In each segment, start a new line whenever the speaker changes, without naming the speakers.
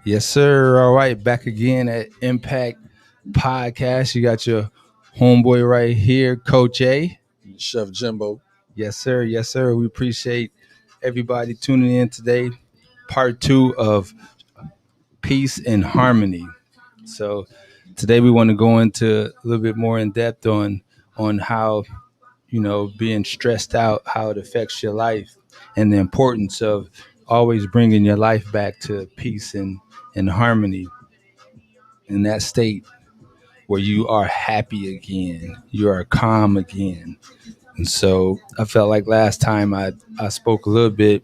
Yes, sir. All right, back again at Impact Podcast. You got your homeboy right here, Coach A.
Chef Jimbo.
Yes, sir. Yes, sir. We appreciate everybody tuning in today. Part two of Peace and Harmony. So today we want to go into a little bit more in depth on how being stressed out, how it affects your life, and the importance of always bringing your life back to peace and harmony in that state where you are happy again, you are calm again. And so I felt like last time I spoke a little bit,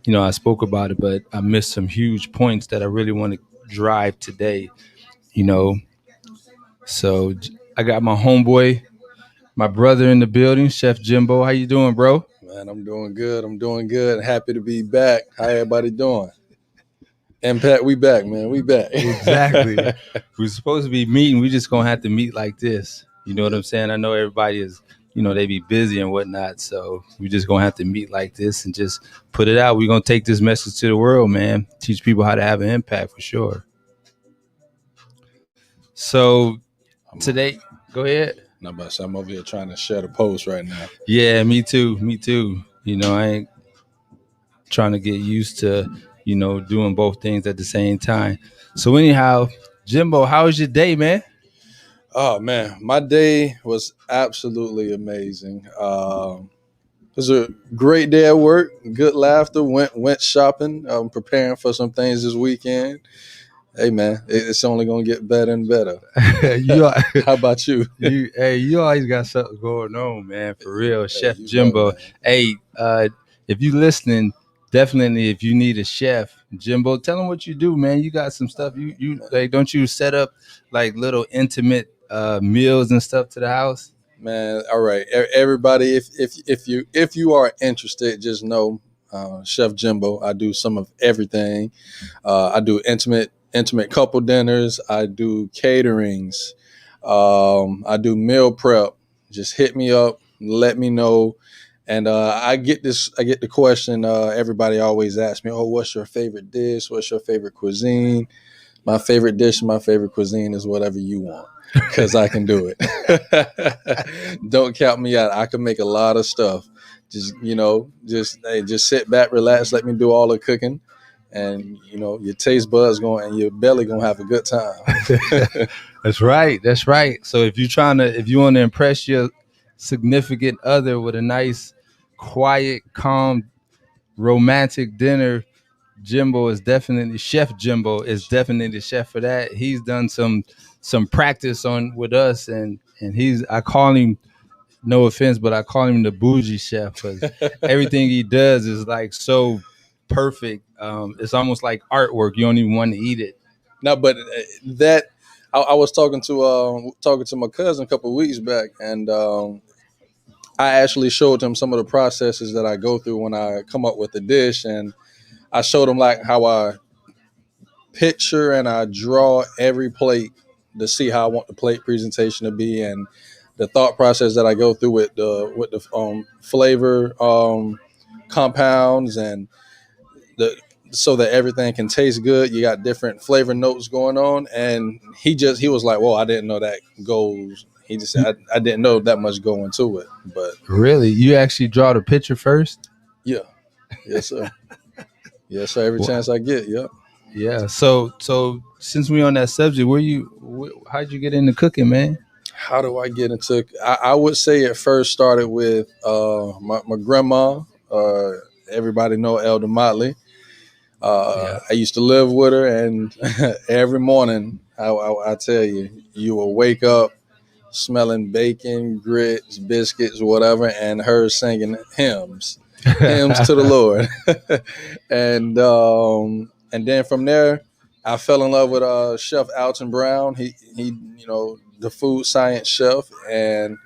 I spoke about it, but I missed some huge points that I really want to drive today, you know. So I got my homeboy, my brother in the building, Chef Jimbo. How you doing, bro?
Man, I'm doing good. I'm doing good. Happy to be back. How everybody doing? Impact, we back, man. We back.
Exactly. We're supposed to be meeting. We just gonna have to meet like this. You know what I'm saying? I know everybody is, they be busy and whatnot. So we just gonna have to meet like this and just put it out. We're gonna take this message to the world, man. Teach people how to have an impact for sure. So today, go ahead.
No, but I'm over here trying to share the post right now.
Yeah, me too. Me too. I ain't trying to get used to, doing both things at the same time. So anyhow, Jimbo, how was your day, man?
Oh man, my day was absolutely amazing. It was a great day at work. Good laughter. Went shopping. Preparing for some things this weekend. Hey man, it's only gonna get better and better.
you,
How about you?
you always got something going on, man. For real, Chef
You
Jimbo.
know,
Hey, if you listening, definitely if you need a chef, Jimbo, tell them what you do, man. You got some stuff. You like, don't you set up like little intimate meals and stuff to the house?
man. All right, everybody. If you are interested, just know, Chef Jimbo. I do some of everything. I do intimate couple dinners. I do caterings. I do meal prep. Just hit me up. Let me know. And I get this. I get the question. Everybody always asks me, "Oh, what's your favorite dish? What's your favorite cuisine?" My favorite dish, my favorite cuisine is whatever you want, because I can do it. Don't count me out. I can make a lot of stuff. Just sit back, relax, let me do all the cooking, and your taste buds going and your belly gonna have a good time.
That's right. That's right. So if you want to impress your significant other with a nice, quiet, calm, romantic dinner, Chef Jimbo is definitely the chef for that. He's done some practice on with us, and I call him, no offense, but I call him the bougie chef because everything he does is like so perfect. It's almost like artwork. You don't even want to eat it.
No, but that I was talking to my cousin a couple of weeks back, and I actually showed him some of the processes that I go through when I come up with a dish, and I showed him like how I picture and I draw every plate to see how I want the plate presentation to be, and the thought process that I go through with the flavor compounds, and the so that everything can taste good. You got different flavor notes going on, and he was like, "Whoa, I didn't know that goes." He just said, "I didn't know that much go into it," but
Really, you actually draw the picture first?
yeah, yes sir, yes sir. Every chance I get, yep.
Yeah. So since we on that subject, how'd you get into cooking, man?
How do I get into? I would say it first started with my grandma. Uh, Everybody know Elder Motley.
Yeah.
I used to live with her, and every morning, I tell you, you will wake up smelling bacon, grits, biscuits, whatever, and her singing hymns to the Lord. And then from there, I fell in love with Chef Alton Brown. He the food science chef, and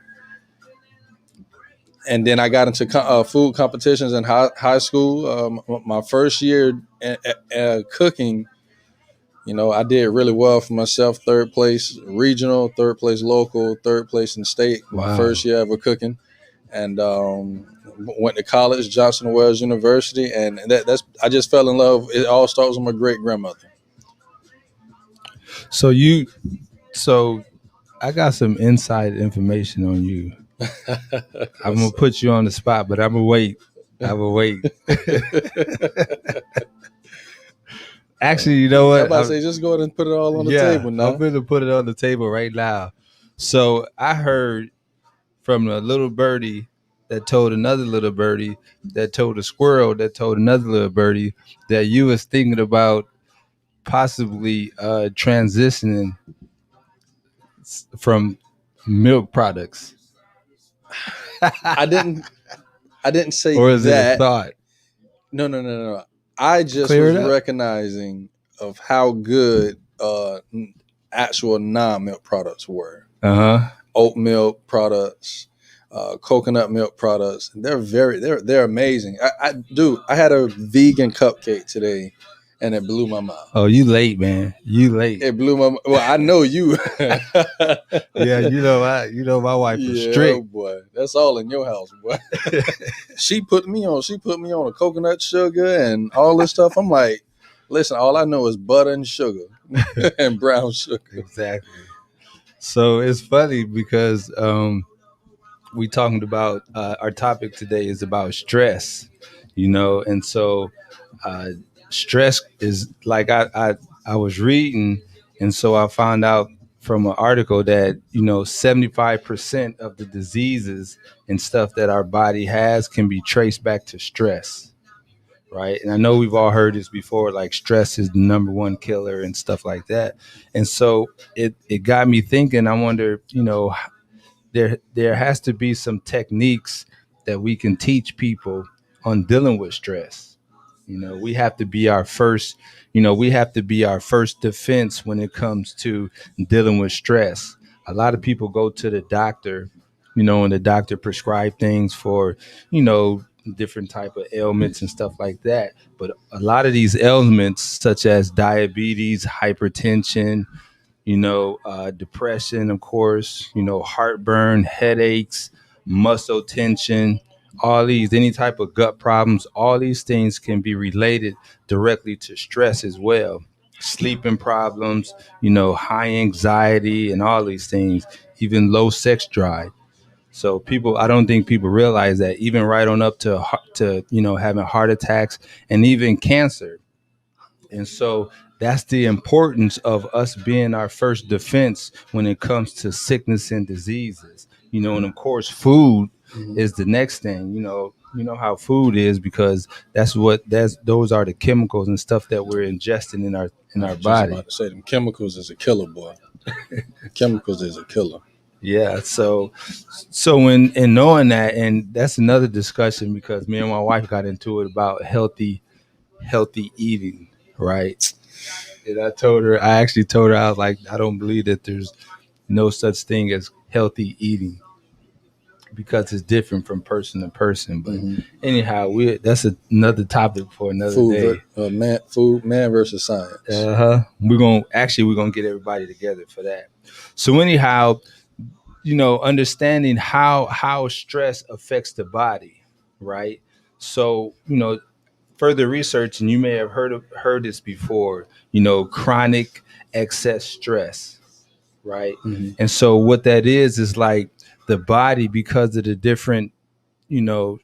then I got into food competitions in high school. My first year cooking, I did really well for myself. Third place regional, third place local, third place in state. My
Wow.
first year ever cooking, and went to college, Johnson & Wales University, and that's I just fell in love. It all starts with my great grandmother.
So you, so I got some inside information on you. I'm gonna
What's up?
put you on the spot, but I'm gonna wait. I'm gonna wait. Actually, you know
I'm
what?
about to say, just go ahead and put it all on the
Yeah,
table
I'm
now.
gonna put it on the table right now. So I heard from a little birdie that told another little birdie that told a squirrel that told another little birdie that you was thinking about possibly transitioning from milk products.
I didn't. I didn't say
Or is it a
that.
thought?
No, no, no, no, no. I just
Clear
was
it up.
recognizing of how good actual non-milk products were.
Uh-huh.
Oat milk products, coconut milk products. They're amazing. I had a vegan cupcake today, and it blew my mind.
Oh, you late, man. You late.
It blew my. Well, I know you.
Yeah, my wife is
Yeah,
strict.
boy. That's all in your house, boy. She put me on a coconut sugar and all this stuff. I'm like, listen, all I know is butter and sugar and brown sugar.
Exactly. So it's funny because we talking about our topic today is about stress, and so uh, stress is like I was reading, and so I found out from an article that 75% of the diseases and stuff that our body has can be traced back to stress, right? And I know we've all heard this before, like stress is the number one killer and stuff like that. And so it got me thinking. I wonder, there has to be some techniques that we can teach people on dealing with stress. We have to be our first, we have to be our first defense when it comes to dealing with stress. A lot of people go to the doctor, and the doctor prescribe things for, different type of ailments and stuff like that. But a lot of these ailments, such as diabetes, hypertension, depression, of course, heartburn, headaches, muscle tension, all these, any type of gut problems, all these things can be related directly to stress as well. Sleeping problems, high anxiety, and all these things, even low sex drive. So people, I don't think people realize that even right on up to having heart attacks and even cancer. And so that's the importance of us being our first defense when it comes to sickness and diseases. And of course, food
Mhm.
is the next thing. How food is, because those are the chemicals and stuff that we're ingesting in
I
our
was just
body.
about to say them chemicals is a killer, boy. Chemicals is a killer.
Yeah. So in knowing that, and that's another discussion because me and my wife got into it about healthy eating, right? And I actually told her, I was like, I don't believe that there's no such thing as healthy eating because it's different from person to person. But
Hmm.
anyhow, that's another topic for another day.
Man versus science.
We're gonna get everybody together for that. So anyhow, understanding how stress affects the body, right? So further research, and you may have heard this before, chronic excess stress, right?
Hmm.
And so what that is like the body, because of the different,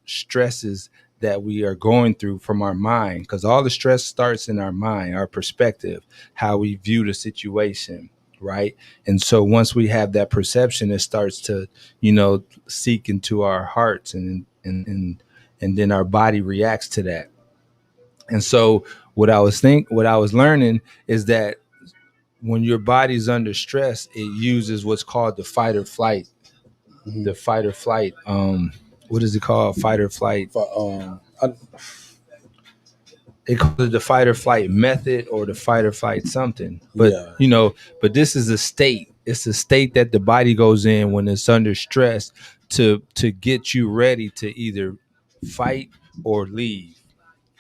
stresses that we are going through from our mind, because all the stress starts in our mind, our perspective, how we view the situation, right? And so once we have that perception, it starts to, seek into our hearts, and then our body reacts to that. And so what I was learning is that when your body's under stress, it uses what's called the fight or flight.
Hmm.
The fight or flight. What is it called? Fight or flight. They call it the fight or flight method or the fight or flight something. But
Yeah.
but this is a state. It's a state that the body goes in when it's under stress to get you ready to either fight or leave,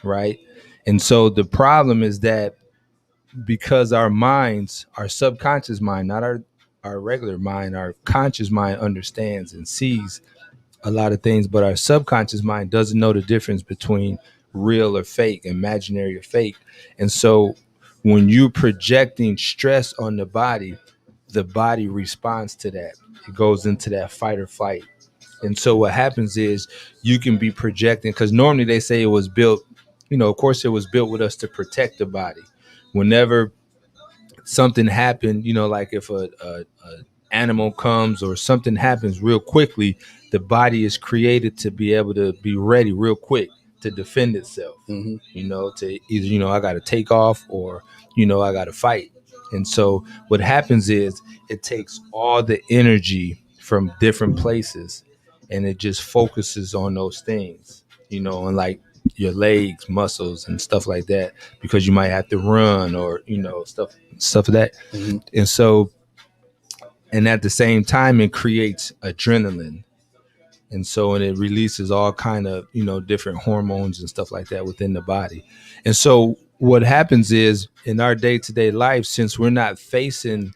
right? And so the problem is that because our minds, our subconscious mind, not our regular mind, our conscious mind understands and sees a lot of things, but our subconscious mind doesn't know the difference between real or fake, imaginary or fake. And so when you're projecting stress on the body responds to that. It goes into that fight or flight. And so what happens is you can be projecting, because normally they say it was built, of course it was built with us to protect the body. Whenever something happened, like if a animal comes or something happens real quickly, the body is created to be able to be ready real quick to defend itself.
Mm-hmm.
To either, I got to take off, or I got to fight. And so what happens is it takes all the energy from different places and it just focuses on those things, and like your legs, muscles, and stuff like that, because you might have to run, or stuff of that.
Mm-hmm.
And so, and at the same time, it creates adrenaline. And so, and it releases all kind of, different hormones and stuff like that within the body. And so what happens is in our day-to-day life, since we're not facing,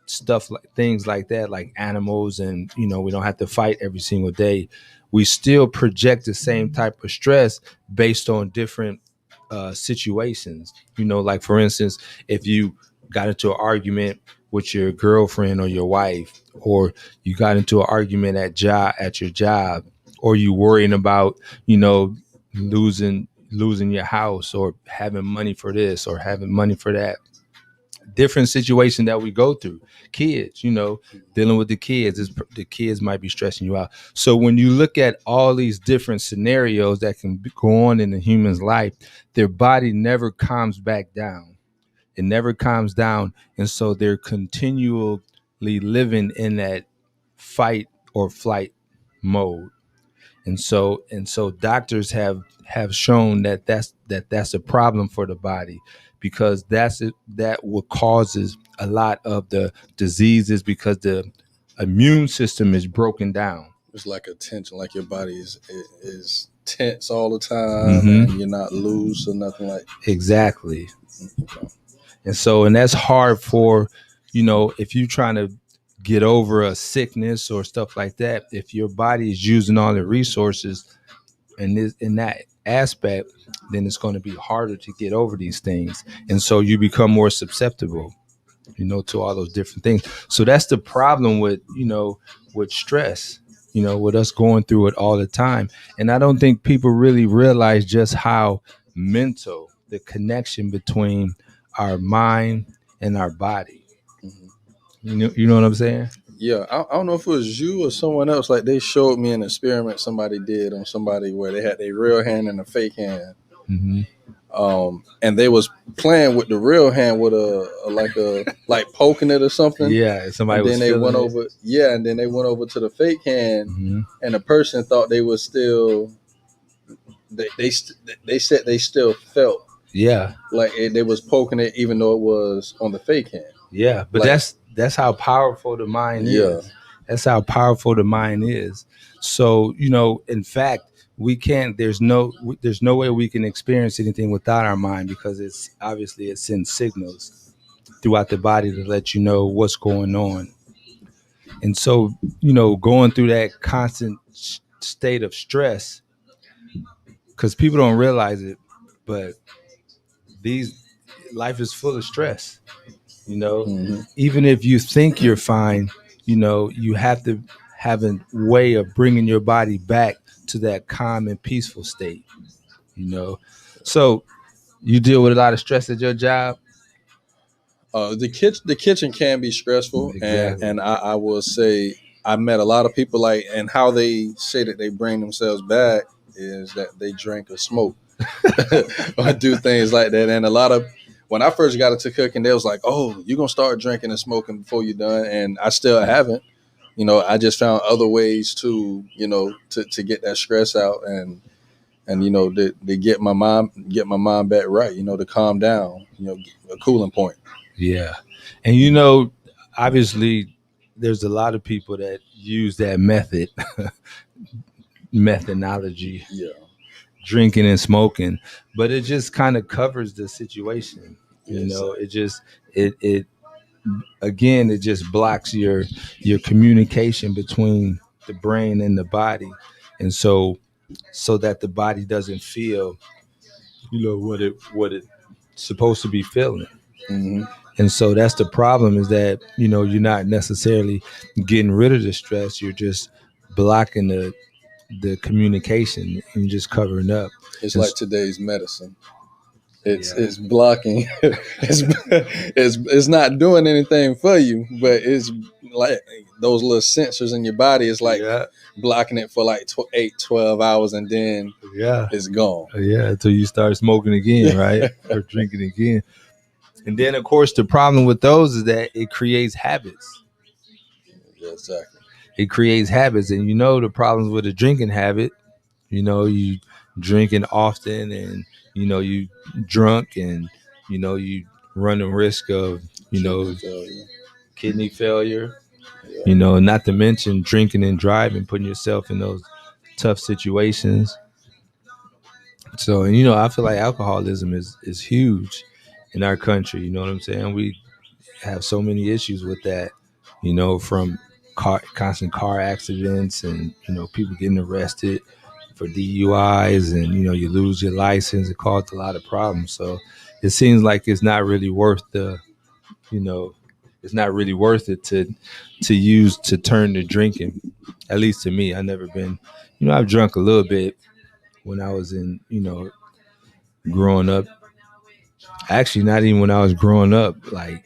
stuff like things like that, like animals, and we don't have to fight every single day, we still project the same type of stress based on different situations. Like for instance, if you got into an argument with your girlfriend or your wife, or you got into an argument at your job, or you worrying about losing your house, or having money for this or having money for that, different situation that we go through. Kids, dealing with the kids, the kids might be stressing you out. So when you look at all these different scenarios that can go on in a human's life, their body never calms back down. It never calms down. And so they're continually living in that fight or flight mode. And so doctors have shown that that's a problem for the body, because that what causes a lot of the diseases, because the immune system is broken down.
It's like a tension, like your body is tense all the time,
Mm-hmm.
and you're not loose or nothing like.
Exactly.
Okay.
And that's hard for, if you're trying to get over a sickness or stuff like that, if your body is using all the resources in that aspect, then it's going to be harder to get over these things. And so you become more susceptible, to all those different things. So that's the problem with stress, with us going through it all the time. And I don't think people really realize just how mental the connection between our mind and our body.
Mm-hmm.
You know what I'm saying?
Yeah, I don't know if it was you or someone else. Like they showed me an experiment somebody did on somebody where they had their real hand and a fake hand,
Mm-hmm.
and they was playing with the real hand with like poking it or something.
Yeah, somebody
And
was
then they went
feeling it.
over, yeah, and then they went over to the fake hand,
Mm-hmm.
and the person thought they was still. They said they still felt
Yeah,
like they was poking it, even though it was on the fake hand.
yeah, but
Like,
that's how powerful the mind
yeah.
is. That's how powerful the mind is. So, in fact, we can't. There's no way we can experience anything without our mind, because it's obviously it sends signals throughout the body to let you know what's going on. And so, going through that constant state of stress, because people don't realize it, but these life is full of stress. you know
Mm-hmm.
Even if you think you're fine, you have to have a way of bringing your body back to that calm and peaceful state. So you deal with a lot of stress at your job.
The kitchen can be stressful, and
Exactly.
and I will say I met a lot of people like, and how they say that they bring themselves back is that they drink or smoke or do things like that. And a lot of when I first got into cooking, they was like, "Oh, you're gonna start drinking and smoking before you're done," and I still haven't. I just found other ways to get that stress out, and to get my mind back right, to calm down, a cooling point.
Yeah. And obviously there's a lot of people that use that methodology,
Yeah.
drinking and smoking, but it just kind of covers the situation.
Yes.
It just it again, it just blocks your communication between the brain and the body. And so that the body doesn't feel what it supposed to be feeling.
Hmm.
And so that's the problem, is that, you're not necessarily getting rid of the stress. You're just blocking the communication, and you're just covering up.
It's
And
like today's medicine. It's
yeah,
it's blocking. It's not doing anything for you, but it's like those little sensors in your body. It's like
yeah,
blocking it for like 12 hours, and then
yeah,
it's gone.
yeah, until you start smoking again, right? Or drinking again. And then, of course, the problem with those is that it creates habits.
Yeah, exactly.
It creates habits. And the problems with a drinking habit, you drinking often, and, you drunk, and, you run the risk of,
Kidney failure.
kidney failure,
Yeah.
not to mention drinking and driving, putting yourself in those tough situations. So, and, I feel like alcoholism is huge in our country. You know what I'm saying? We have so many issues with that, from constant car accidents, and, people getting arrested for DUIs, and, you lose your license. It caused a lot of problems. So it seems like it's not really worth you know, it's not really worth it to use to turn to drinking. At least to me, I never been, I've drunk a little bit when I was in, growing up. Actually, not even when I was growing up, like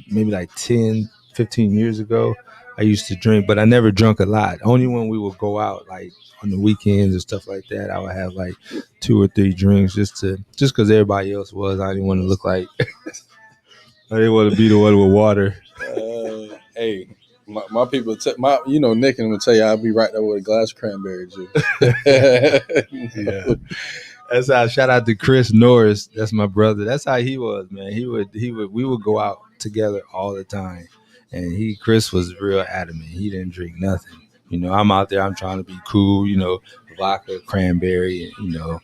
maybe like 10, 15 years ago, I used to drink, but I never drunk a lot. Only when we would go out, like on the weekends and stuff like that, I would have like 2 or 3 drinks, just because everybody else was. I didn't want to look like I didn't want to be the one with water.
Hey, my people, Nick and will tell you I'll be right there with a glass of cranberry juice.
Yeah. That's how, shout out to Chris Norris. That's my brother. That's how he was, man. We would go out together all the time. And Chris was real adamant. He didn't drink nothing. I'm out there, I'm trying to be cool, vodka, cranberry, and,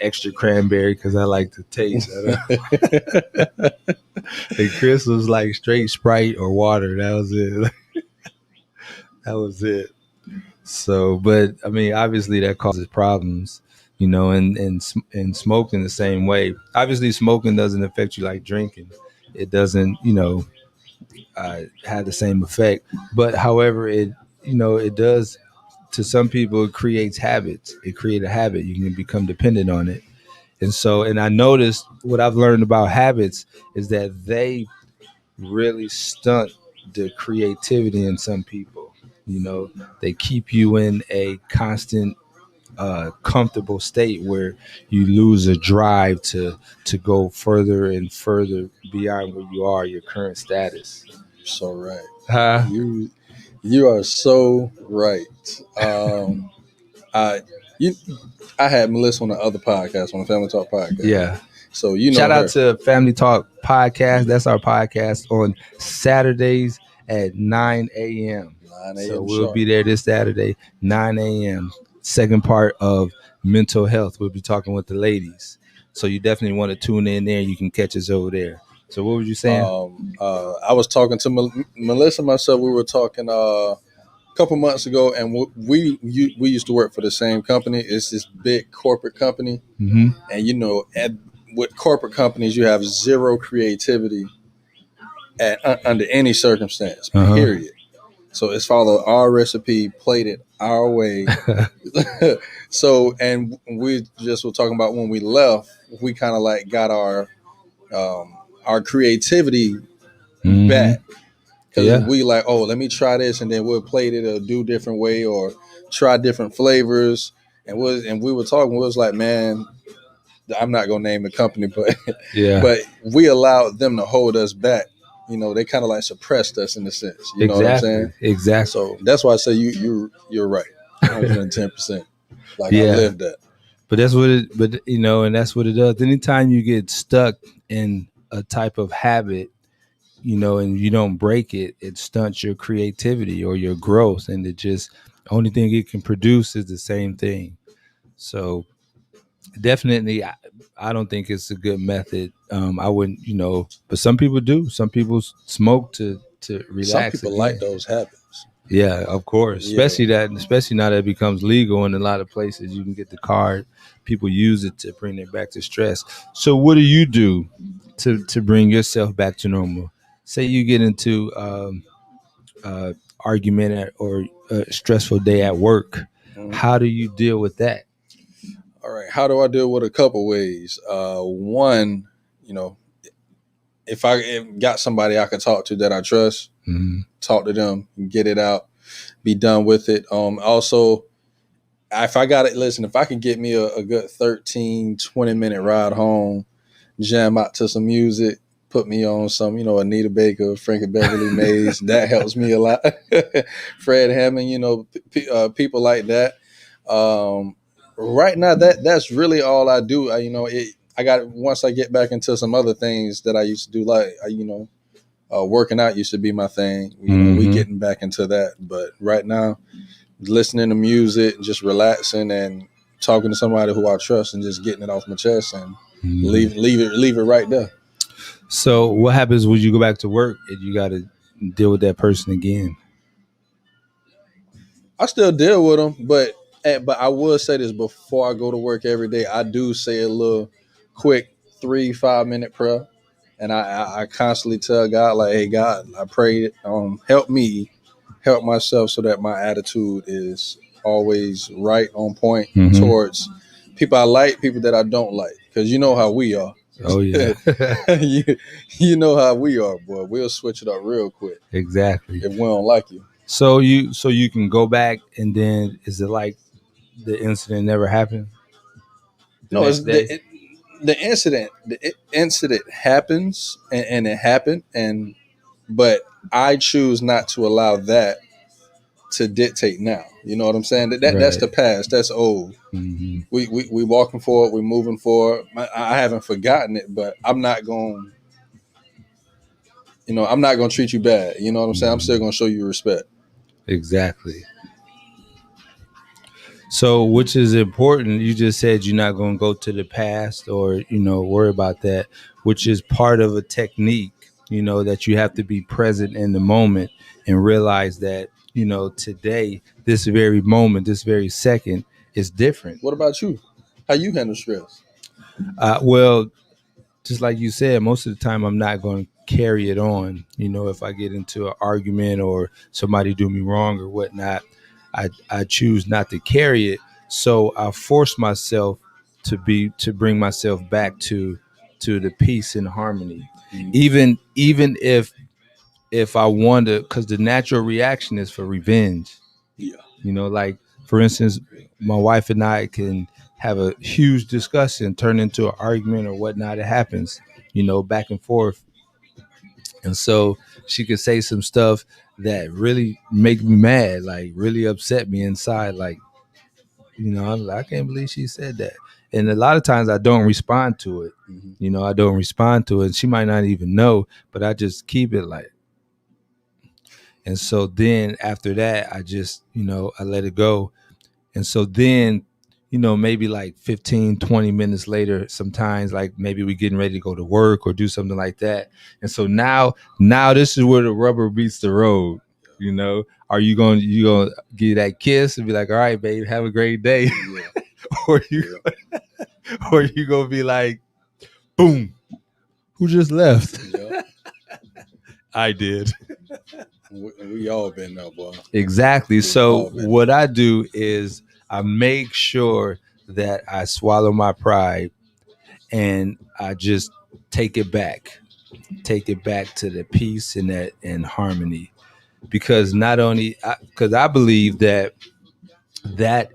extra cranberry because I like the taste. And Chris was like straight Sprite or water. That was it. That was it. So, but I mean, obviously that causes problems, and smoking the same way. Obviously, smoking doesn't affect you like drinking. It doesn't, have the same effect. But however, it does to some people. It creates habits. It creates a habit. You can become dependent on it. And so, and I noticed what I've learned about habits is that they really stunt the creativity in some people. They keep you in a constant comfortable state where you lose a drive to go further and further beyond where you are, your current status.
You're so right.
Huh?
You are so right. I you I had Melissa on the other podcast, on the Family Talk podcast.
Yeah.
So you know
Shout
her.
out to Family Talk Podcast. That's our podcast on Saturdays at 9 a.m.
9
So
a.m.
we'll
sharp.
be there this Saturday, 9 a.m. Second part of mental health. We'll be talking with the ladies. So you definitely want to tune in there. You can catch us over there. So what were you saying?
I was talking to Melissa and myself. We were talking a couple months ago, and we used to work for the same company. It's this big corporate company,
Mm-hmm.
and with corporate companies, you have zero creativity under any circumstance.
Uh-huh.
Period. So it's follow our recipe, played it our way. So, and we just were talking about when we left, we kind of like got our creativity
Mm-hmm.
back. Because
Yeah.
we like, oh, let me try this, and then we'll play it or do different way or try different flavors. And we were talking, we was like, man, I'm not gonna name the company, but
Yeah.
but we allowed them to hold us back. They kind of like suppressed us in a sense. You know what I'm saying?
Exactly.
So that's why I say you're right, 110%. Like I
Yeah.
lived that.
But that's what it. But and that's what it does. Anytime you get stuck in a type of habit, and you don't break it, it stunts your creativity or your growth, and it just only thing it can produce is the same thing. So definitely, I don't think it's a good method. I wouldn't, but some people do. Some people smoke to
Some
relax.
people
Again.
like those habits.
Yeah, of course.
Yeah.
Especially now that it becomes legal in a lot of places, you can get the card. People use it to bring it back to stress. So, what do you do to bring yourself back to normal? Say you get into uh, argument or a stressful day at work.
Mhm.
How do you deal with that?
All right. How do I deal with a couple ways? One, you know, if got somebody I can talk to that I trust,
Mm-hmm.
talk to them, get it out, be done with it. Also, if I got it, listen, if I can get me a good 13, 20-minute ride home, jam out to some music, put me on some, Anita Baker, Frankie Beverly Mays, that helps me a lot. Fred Hammond, people like that. Right now, that's really all I do. I got once I get back into some other things that I used to do, like working out used to be my thing. We
Mm-hmm.
getting back into that, but right now, listening to music, just relaxing and talking to somebody who I trust, and just getting it off my chest and
Mm-hmm.
leave it right there.
So, what happens when you go back to work and you got to deal with that person again?
I still deal with them, but I will say this before I go to work every day. I do say a little quick 3-5 minute prayer, and I constantly tell God, like, "Hey God, I pray, help me, help myself, so that my attitude is always right on point
Mm-hmm.
towards people I like, people that I don't like, because you know how we are."
Oh yeah,
you, you know how we are, boy. We'll switch it up real quick
exactly.
if we don't like you.
So you can go back and then is it like the incident never happened the
No,
next
it's
day?
the incident. The incident happens, and it happened, but I choose not to allow that to dictate now. You know what I'm saying? That's
Right.
the past. That's old.
Mm-hmm.
We walking forward. We're moving forward. I haven't forgotten it, but I'm not going. I'm not going to treat you bad. You know what I'm saying? I'm still
Mm-hmm.
going to show you respect.
Exactly. So, which is important. You just said you're not going to go to the past or worry about that, which is part of a technique. That you have to be present in the moment and realize that today, this very moment, this very second is different.
What about you? How you handle stress?
Well, just like you said, most of the time I'm not going to carry it on. If I get into an argument or somebody do me wrong or whatnot, I choose not to carry it. So I force myself to bring myself back to the peace and harmony.
Mm-hmm.
Even if I want to, because the natural reaction is for revenge.
Yeah.
Like for instance, my wife and I can have a huge discussion, turn into an argument or whatnot. It happens, back and forth. And so she could say some stuff that really make me mad, like really upset me inside. Like, I'm like, I can't believe she said that. And a lot of times I don't respond to it.
Mm-hmm.
I don't respond to it. She might not even know, but I just keep it like. And so then after that, I just, I let it go. And so then, maybe like 15, 20 minutes later, sometimes like maybe we getting ready to go to work or do something like that. And so now this is where the rubber meets the road. Are you going to give that kiss and be like, all right, babe, have a great day?
Yeah.
or you
Yeah.
or you going to be like, boom, who just left?
Yeah.
I did.
We all been there, boy.
Exactly.
We've
So
all been
what I do is I make sure that I swallow my pride and I just take it back. Take it back to the peace and that and harmony. Because not only because I believe that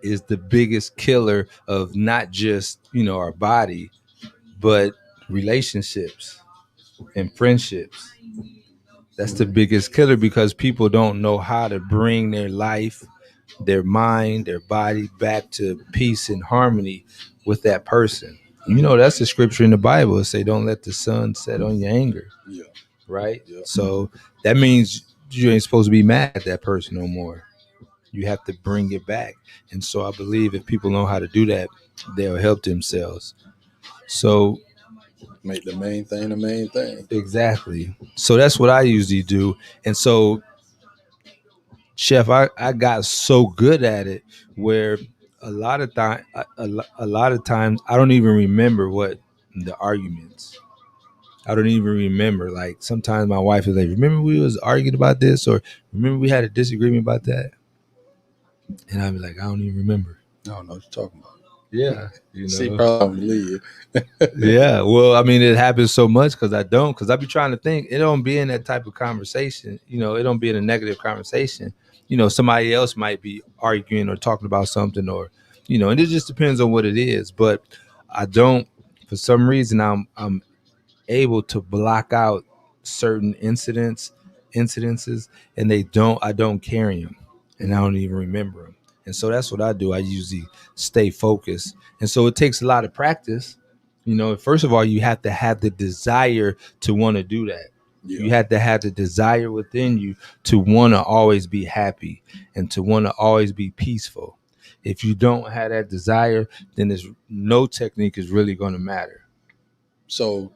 is the biggest killer of not just, our body, but relationships and friendships. That's the biggest killer because people don't know how to bring their life, their mind, their body back to peace and harmony with that person. That's the scripture in the Bible. It say, don't let the sun set on your anger.
Yeah.
Right?
Yeah.
So that means you ain't supposed to be mad at that person no more. You have to bring it back. And so I believe if people know how to do that, they'll help themselves. So
Make the main thing the main thing.
exactly. So that's what I usually do. And so Chef, I got so good at it where a lot of times I don't even remember what the arguments. I don't even remember. Like sometimes my wife is like, "Remember we was arguing about this," or "Remember we had a disagreement about that," and I'd be like, "I don't even remember."
I don't know what you're talking about.
Yeah,
She probably don't believe you.
Yeah, well, I mean, it happens so much because I be trying to think. It don't be in that type of conversation. It don't be in a negative conversation. Somebody else might be arguing or talking about something, or and it just depends on what it is. But I don't. For some reason, I'm able to block out certain incidences, and I don't carry them, and I don't even remember them. And so that's what I do. I usually stay focused, and so it takes a lot of practice. First of all, you have to have the desire to want to do that.
Yeah.
You have to have the desire within you to want to always be happy and to want to always be peaceful. If you don't have that desire, then there's no technique is really going to matter.
So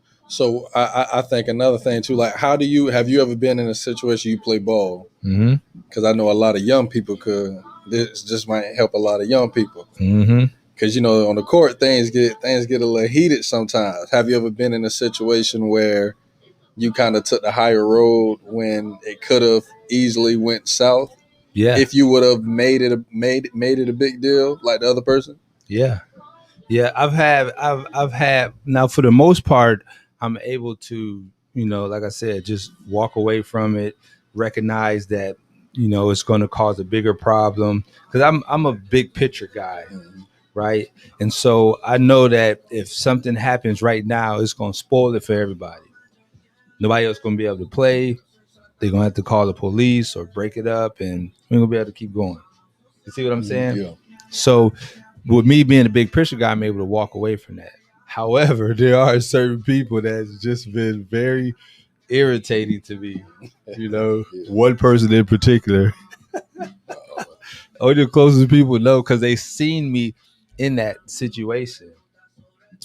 I think another thing too, like have you ever been in a situation you play ball?
Mm-hmm.
Because I know a lot of young people this just might help a lot of young people.
Mm-hmm.
Because on the court things get a little heated sometimes. Have you ever been in a situation where you kind of took the higher road when it could have easily went south?
Yeah.
If you would have made it a big deal like the other person?
Yeah. Yeah. I've had now for the most part, I'm able to, like I said, just walk away from it, recognize that, it's going to cause a bigger problem because I'm a big picture guy.
Mm-hmm.
Right. And so I know that if something happens right now, it's going to spoil it for everybody. Nobody else going to be able to play. They're going to have to call the police or break it up, and we're going to be able to keep going. You see what I'm saying?
Yeah.
So with me being a big picture guy, I'm able to walk away from that. However, there are certain people that's just been very irritating to me.
Yeah.
One person in particular. Only the closest people know because they seen me in that situation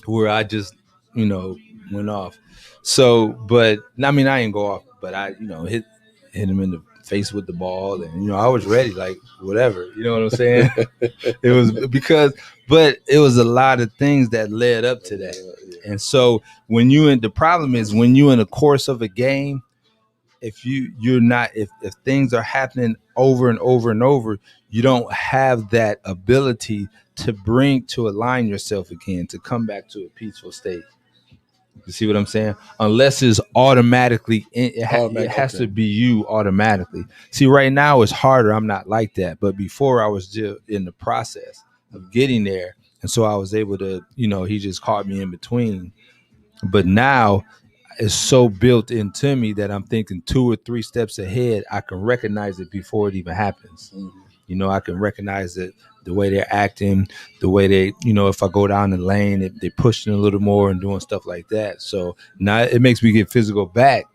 where I just, went off. So, but I mean, I didn't go off, but I, hit him in the face with the ball, and I was ready, like whatever. You know what I'm saying? It was but it was a lot of things that led up to that.
Yeah.
And so the problem is when you in the course of a game, if you're not if things are happening over and over and over, you don't have that ability to align yourself again, to come back to a peaceful state. You see what I'm saying? Unless it's automatically, it has to be you automatically. See, right now it's harder. I'm not like that, but before I was just in the process of getting there, and so I was able to, he just caught me in between. But now it's so built into me that I'm thinking 2 or 3 steps ahead. I can recognize it before it even happens.
Mm-hmm.
I can recognize it, the way they're acting, the way they, if I go down the lane, they're pushing a little more and doing stuff like that. So now it makes me get physical back.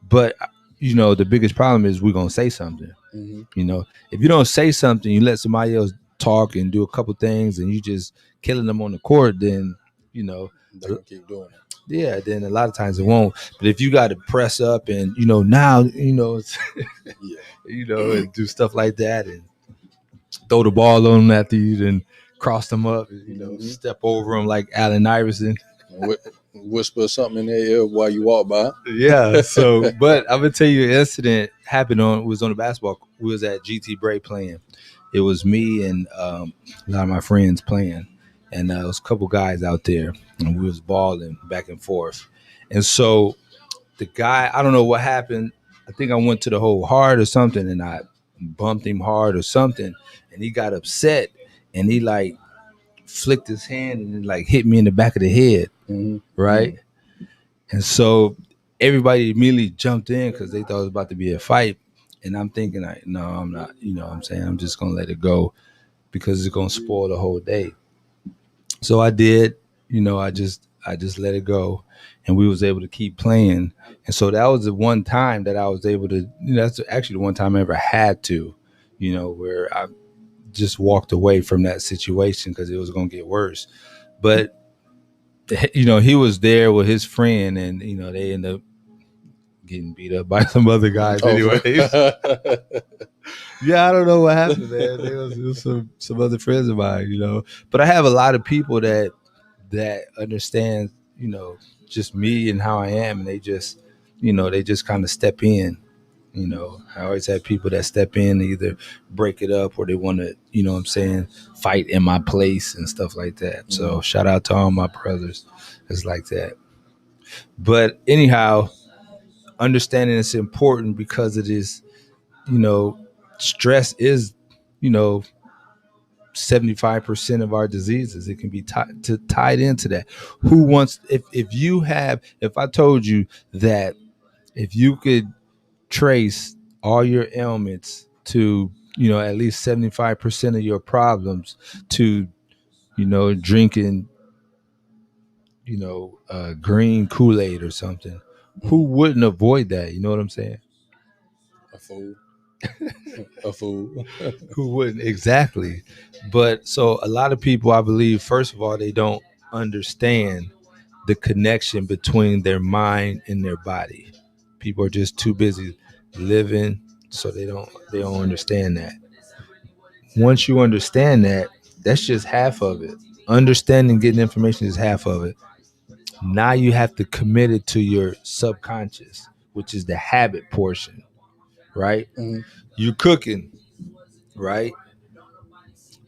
But, the biggest problem is we're going to say something.
Mm-hmm.
If you don't say something, you let somebody else talk and do a couple things and you just killing them on the court, then,
They're gonna keep doing it.
Yeah, then a lot of times it won't. But if you got to press up and now it's,
Yeah.
and do stuff like that and throw the ball on them after you and cross them up, step over them like Allen Iverson.
Whisper something in their ear while you walk by.
Yeah. So, but I'm gonna tell you, an incident was on the basketball. We was at GT Bray playing. It was me and a lot of my friends playing, and there was a couple guys out there, and we was balling back and forth. And so the guy, I don't know what happened. I think I went to the hole hard or something, and I bumped him hard or something, and he got upset, and he like flicked his hand and like hit me in the back of the head, right? And so everybody immediately jumped in because they thought it was about to be a fight, and I'm thinking, like, no, I'm not. What I'm saying, I'm just gonna let it go because it's gonna spoil the whole day. So I did. I just let it go, and we was able to keep playing. And so that was the one time that I was able to. That's actually the one time I ever had to, where I just walked away from that situation because it was going to get worse. But he was there with his friend, and they ended up getting beat up by some other guys. Anyways,
Oh,
yeah, I don't know what happened, man. It was some other friends of mine, But I have a lot of people that understand, just me and how I am, and they just kind of step in. I always have people that step in to either break it up or they want to, what I'm saying, fight in my place and stuff like that. So shout out to all my brothers. It's like that. But anyhow, understanding it's important because it is, stress is, you know, 75% of our diseases. It can be tied into that. Who wants, if I told you that if you could trace all your ailments to, at least 75% of your problems to, drinking, green Kool-Aid or something, who wouldn't avoid that? You know what I'm saying?
a fool. A fool.
Who wouldn't? Exactly. But so a lot of people, I believe, first of all, they don't understand the connection between their mind and their body. People are just too busy living, so they don't understand that. Once you understand that, that's just half of it. Understanding, getting information is half of it. Now you have to commit it to your subconscious, which is the habit portion, right?
Mhm.
You cooking, right?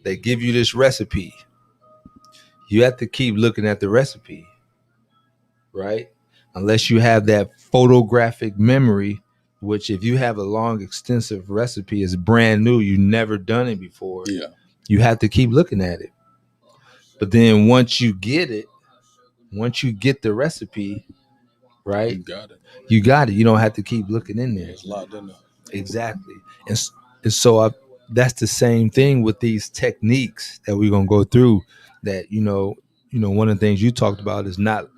They give you this recipe. You have to keep looking at the recipe, right? Unless you have that photographic memory, which if you have a long, extensive recipe, is brand new, you never done it before.
Yeah.
You have to keep looking at it. But then once you get it, once you get the recipe, right?
You got it.
You got it. You don't have to keep looking in there.
It's locked in there.
Exactly. And so that's the same thing with these techniques that we're gonna go through. That one of the things you talked about is not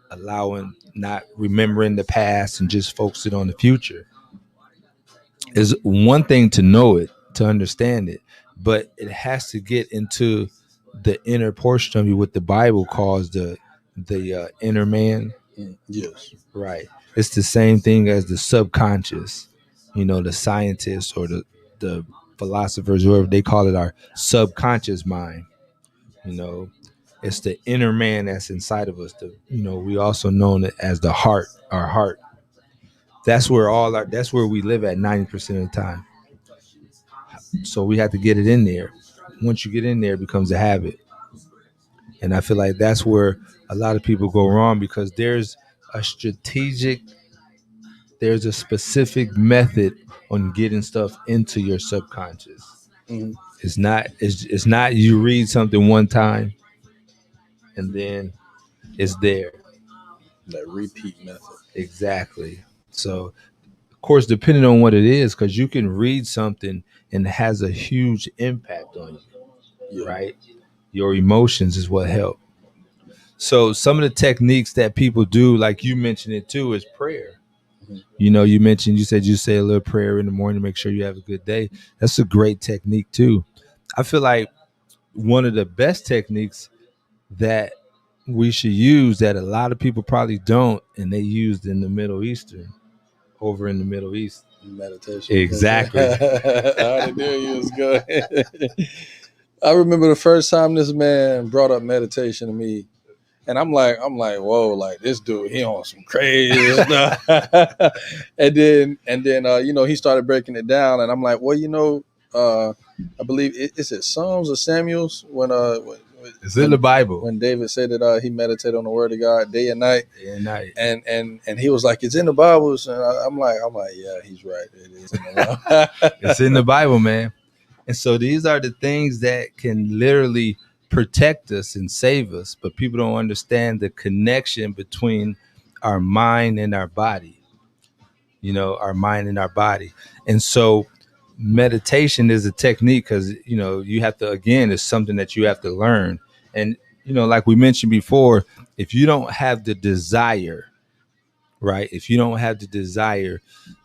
remembering the past and just focusing on the future. Is one thing to know it, to understand it, but it has to get into the inner portion of you, what the Bible calls the inner man.
Yes.
Right. It's the same thing as the subconscious. The scientists or the philosophers, whoever, they call it our subconscious mind. You know, it's the inner man that's inside of us. We also known it as the heart, our heart. That's where we live at 90% of the time. So we have to get it in there. Once you get in there, it becomes a habit. And I feel like that's where a lot of people go wrong because a strategic there's a specific method on getting stuff into your subconscious.
Mm-hmm.
It's not you read something one time and then it's there.
That repeat method.
Exactly. So of course, depending on what it is, because you can read something and it has a huge impact on you,
Yeah.
right? Your emotions is what help. So some of the techniques that people do, like you mentioned it too, is prayer. You said you say a little prayer in the morning to make sure you have a good day. That's a great technique too. I feel like one of the best techniques that we should use that a lot of people probably don't, and they used in the Middle Eastern, over in the Middle East.
Meditation.
Exactly.
I already knew you was good. I remember the first time this man brought up meditation to me. And I'm like, whoa, like this dude, he on some crazy stuff. and then, he started breaking it down, and I'm like, well, I believe is it Psalms or Samuel's
It's in the Bible.
when David said that he meditated on the Word of God day and night.
Day and night.
And he was like, it's in the Bible. And I'm like, yeah, he's right. It is in the Bible.
It's in the Bible, man. And so these are the things that can literally protect us and save us, but people don't understand the connection between our mind and our body. Our mind and our body. And so meditation is a technique because you have to, again, it's something that you have to learn. And like we mentioned before, if you don't have the desire, right, if you don't have the desire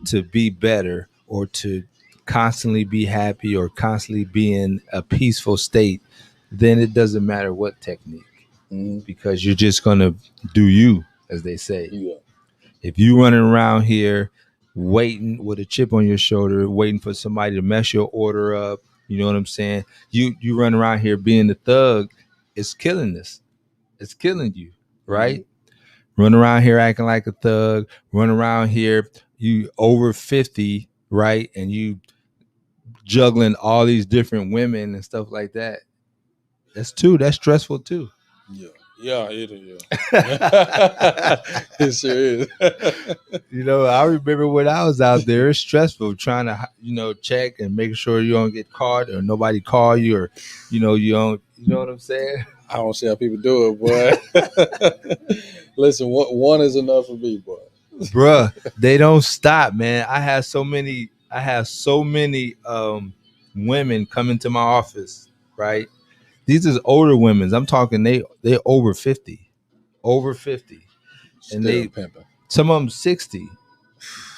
to be better or to constantly be happy or constantly be in a peaceful state, then it doesn't matter what technique, because you're just going to do you, as they say.
Yeah.
If you running around here waiting with a chip on your shoulder, waiting for somebody to mess your order up. You know what I'm saying? You run around here being the thug. It's killing us. It's killing you, right? Run around here acting like a thug. Run around here, you over 50, right? And you juggling all these different women and stuff like that. That's stressful too.
Yeah, it is. Yeah. It sure is.
I remember when I was out there, it's stressful trying to, check and make sure you don't get caught or nobody call you or, you don't, you know what I'm saying?
I don't see how people do it, boy. Listen, one is enough for me, boy.
Bruh, they don't stop, man. I have so many women come into my office, right? These is older women. I'm talking they over 50. Over 50. And
Still pimping.
some of them 60.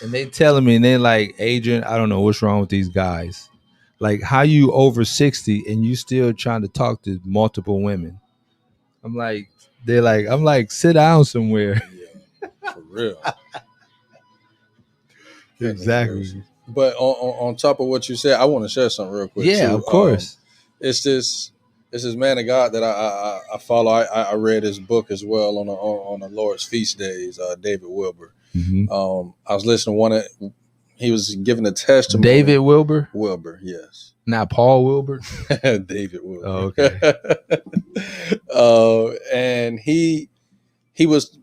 And they telling me, and they like, Adrian, I don't know what's wrong with these guys. Like, how you over 60 and you still trying to talk to multiple women? I'm like, sit down somewhere.
Yeah, for real.
Exactly.
But on top of what you said, I want to share something real quick.
Yeah,
too.
of course.
It's this man of God that I follow. I read his book as well on the Lord's feast days. David Wilbur.
Mm-hmm.
I was listening to one. He was giving a testimony.
David Wilbur?
Wilbur, yes.
Not Paul Wilbur?
David Wilbur.
Oh, okay.
And he was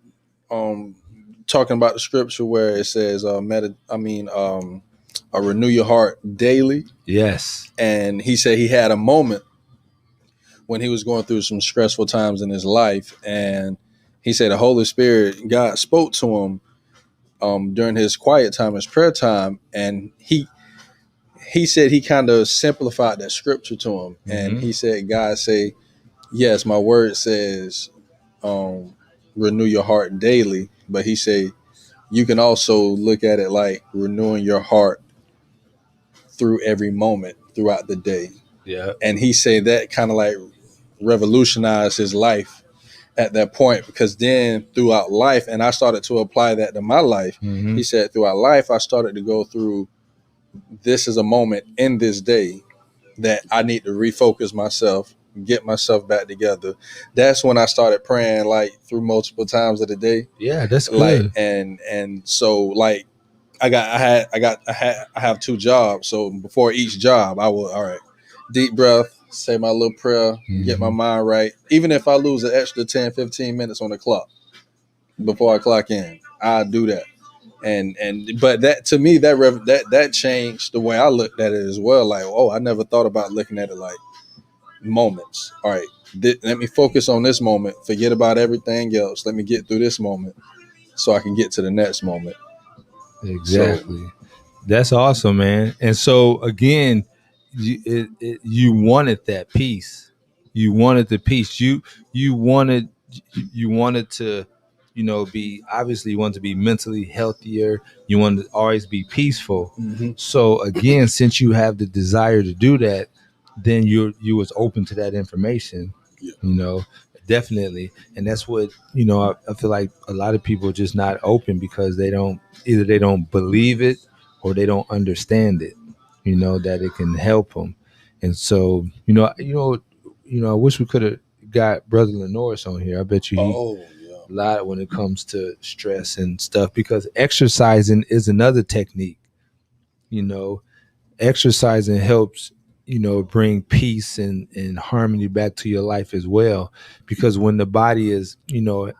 talking about the scripture where it says, renew your heart daily.
Yes.
And he said he had a moment when he was going through some stressful times in his life. And he said the Holy Spirit, God spoke to him during his quiet time, his prayer time. And he said he kind of simplified that scripture to him. Mm-hmm. And he said, God say, yes, my word says, renew your heart daily. But he said, you can also look at it like renewing your heart through every moment throughout the day.
Yeah.
And he said that kind of like revolutionized his life at that point, because then throughout life, and I started to apply that to my life. Mm-hmm. He said throughout life, I started to go through, this is a moment in this day that I need to refocus myself, get myself back together. That's when I started praying like through multiple times of the day.
Yeah, that's good.
Like, and so like I have 2 jobs. So before each job, I will, all right, deep breath, say my little prayer, mm-hmm. get my mind right. Even if I lose an extra 10, 15 minutes on the clock before I clock in, I'll do that. But that, to me, that changed the way I looked at it as well. Like, oh, I never thought about looking at it like moments. All right, let me focus on this moment. Forget about everything else. Let me get through this moment so I can get to the next moment.
Exactly. So, that's awesome, man. And so again, you wanted that peace. You wanted the peace. You wanted to, be, obviously you want to be mentally healthier. You want to always be peaceful. Mm-hmm. So again, since you have the desire to do that, then you was open to that information. Yeah. Definitely. And that's what, I feel like a lot of people are just not open because they don't believe it or they don't understand it, that it can help them. And so, I wish we could have got Brother Lenoris on here. I bet you a lot when it comes to stress and stuff, because exercising is another technique. Exercising helps, bring peace and harmony back to your life as well. Because when the body is,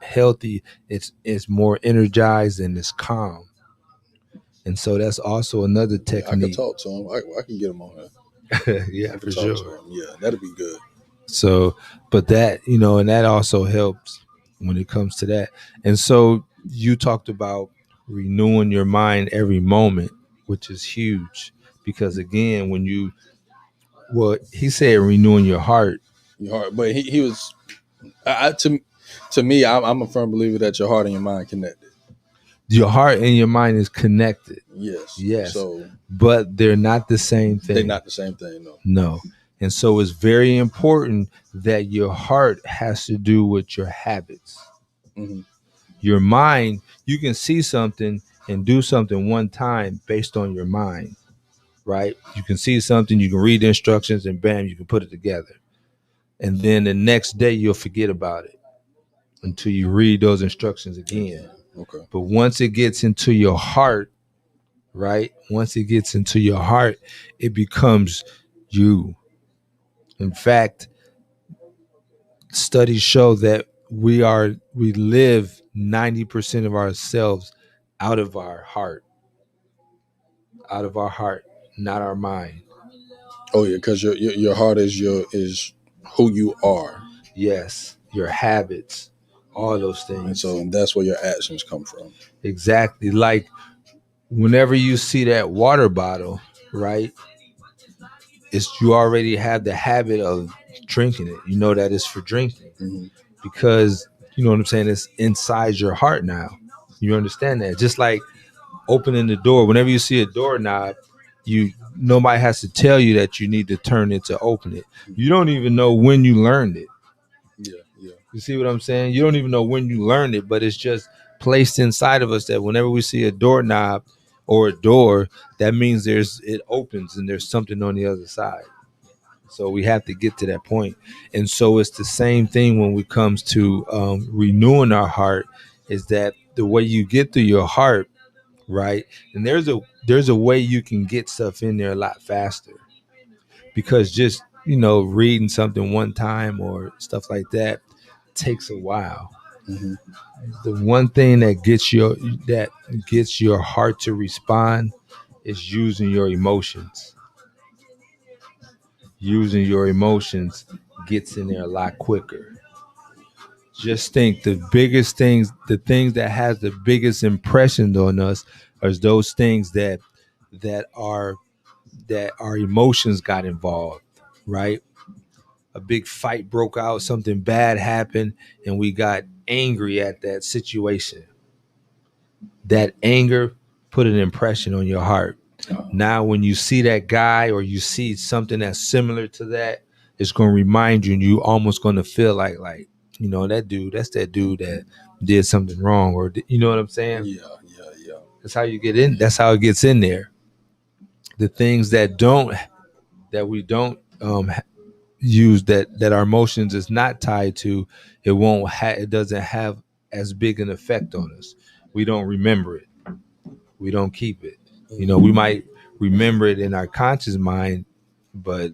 healthy, it's more energized and it's calm. And so that's also another technique.
I can talk to him. I can get him on here.
Yeah, for sure.
Yeah, that'd be good.
So, but that, and that also helps when it comes to that. And so you talked about renewing your mind every moment, which is huge. Because again, he said renewing your heart.
But he was, to me, I'm a firm believer that your heart and your mind connected.
Your heart and your mind is connected.
Yes. So,
but they're not the same thing.
They're not the same thing,
No. And so it's very important that your heart has to do with your habits. Mm-hmm. Your mind, you can see something and do something one time based on your mind, right? You can see something, you can read the instructions, and bam, you can put it together. And then the next day you'll forget about it until you read those instructions again.
Okay.
But once it gets into your heart, right? Once it gets into your heart, it becomes you. In fact, studies show that we live 90% of ourselves out of our heart, out of our heart, not our mind.
Oh yeah, because your heart is who you are,
Yes, your habits, all those
and
things.
so that's where your actions come from.
Exactly. Like whenever you see that water bottle, right? It's you already have the habit of drinking it. You know that it's for drinking
Mm-hmm.
because you know what I'm saying. It's inside your heart now. You understand that? Just like opening the door. Whenever you see a doorknob, you nobody has to tell you that you need to turn it to open it. You don't even know when you learned it.
Yeah, yeah.
You see what I'm saying? You don't even know when you learned it, but it's just placed inside of us that whenever we see a doorknob or a door, that means it opens and there's something on the other side. So we have to get to that point. And so it's the same thing when it comes to renewing our heart, is that the way you get through your heart, right? And there's a way you can get stuff in there a lot faster, because just reading something one time or stuff like that takes a while.
Mm-hmm.
The one thing that gets your heart to respond is using your emotions. Using your emotions gets in there a lot quicker. Just think, the things that has the biggest impression on us are those things that are that our emotions got involved, right? A big fight broke out, something bad happened, and we got angry at that situation. That anger put an impression on your heart. Now, when you see that guy or you see something that's similar to that, it's going to remind you, and you almost going to feel like that's that dude that did something wrong, or you know what I'm saying?
Yeah, yeah, yeah.
That's how you get in. That's how it gets in there. The things that we don't use, that our emotions is not tied to, it doesn't have as big an effect on us. We don't remember it. We don't keep it. We might remember it in our conscious mind, but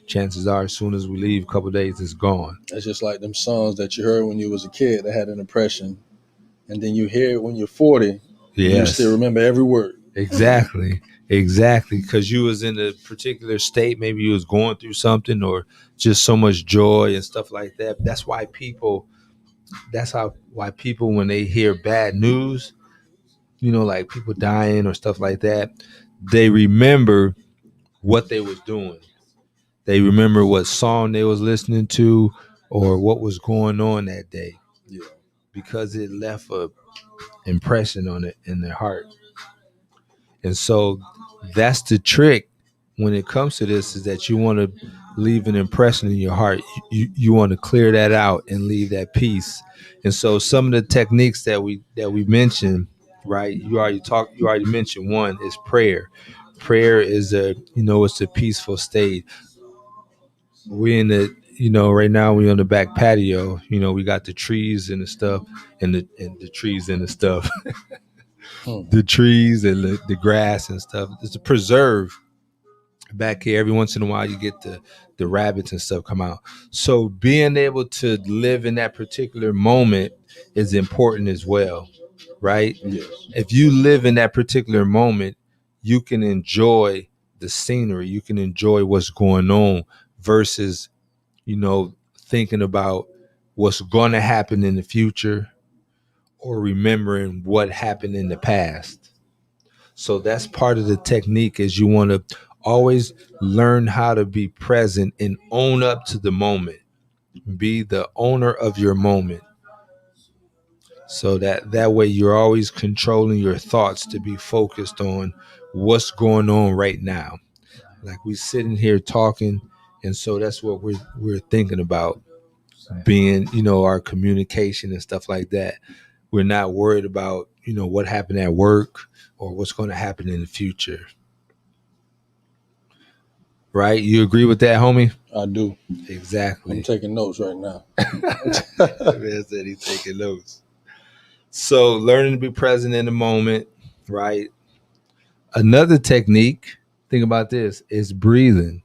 chances are, as soon as we leave, a couple of days, it's gone.
It's just like them songs that you heard when you was a kid that had an impression, and then you hear it when you're 40, and you still
Yes,
remember every word.
exactly, exactly. Because you was in a particular state, maybe you was going through something, or just so much joy and stuff like that. Why people, when they hear bad news, like people dying or stuff like that, they remember what they was doing. They remember what song they was listening to or what was going on that day,
Yeah.
because it left a impression on it in their heart. And so that's the trick when it comes to this, is that you want to leave an impression in your heart. You want to clear that out and leave that peace. And so some of the techniques that we mentioned, right? You already mentioned one is prayer. Prayer is it's a peaceful state. We in the right now we on the back patio. We got the trees and the stuff, and the trees and the stuff,
Hmm.
the trees and the grass and stuff. It's a preserve back here. Every once in a while, you get the rabbits and stuff come out. So being able to live in that particular moment is important as well, right?
Yes.
If you live in that particular moment, you can enjoy the scenery. You can enjoy what's going on versus thinking about what's going to happen in the future, or remembering what happened in the past. So that's part of the technique, is you want to always learn how to be present and own up to the moment. Be the owner of your moment. So that way you're always controlling your thoughts to be focused on what's going on right now. Like we sitting here talking, and so that's what we're thinking about, being our communication and stuff like that. We're not worried about what happened at work or what's going to happen in the future. Right? You agree with that, homie?
I do. I'm
Exactly.
taking notes right now.
Man said he's taking notes. So learning to be present in the moment, right? Another technique, think about this, is breathing.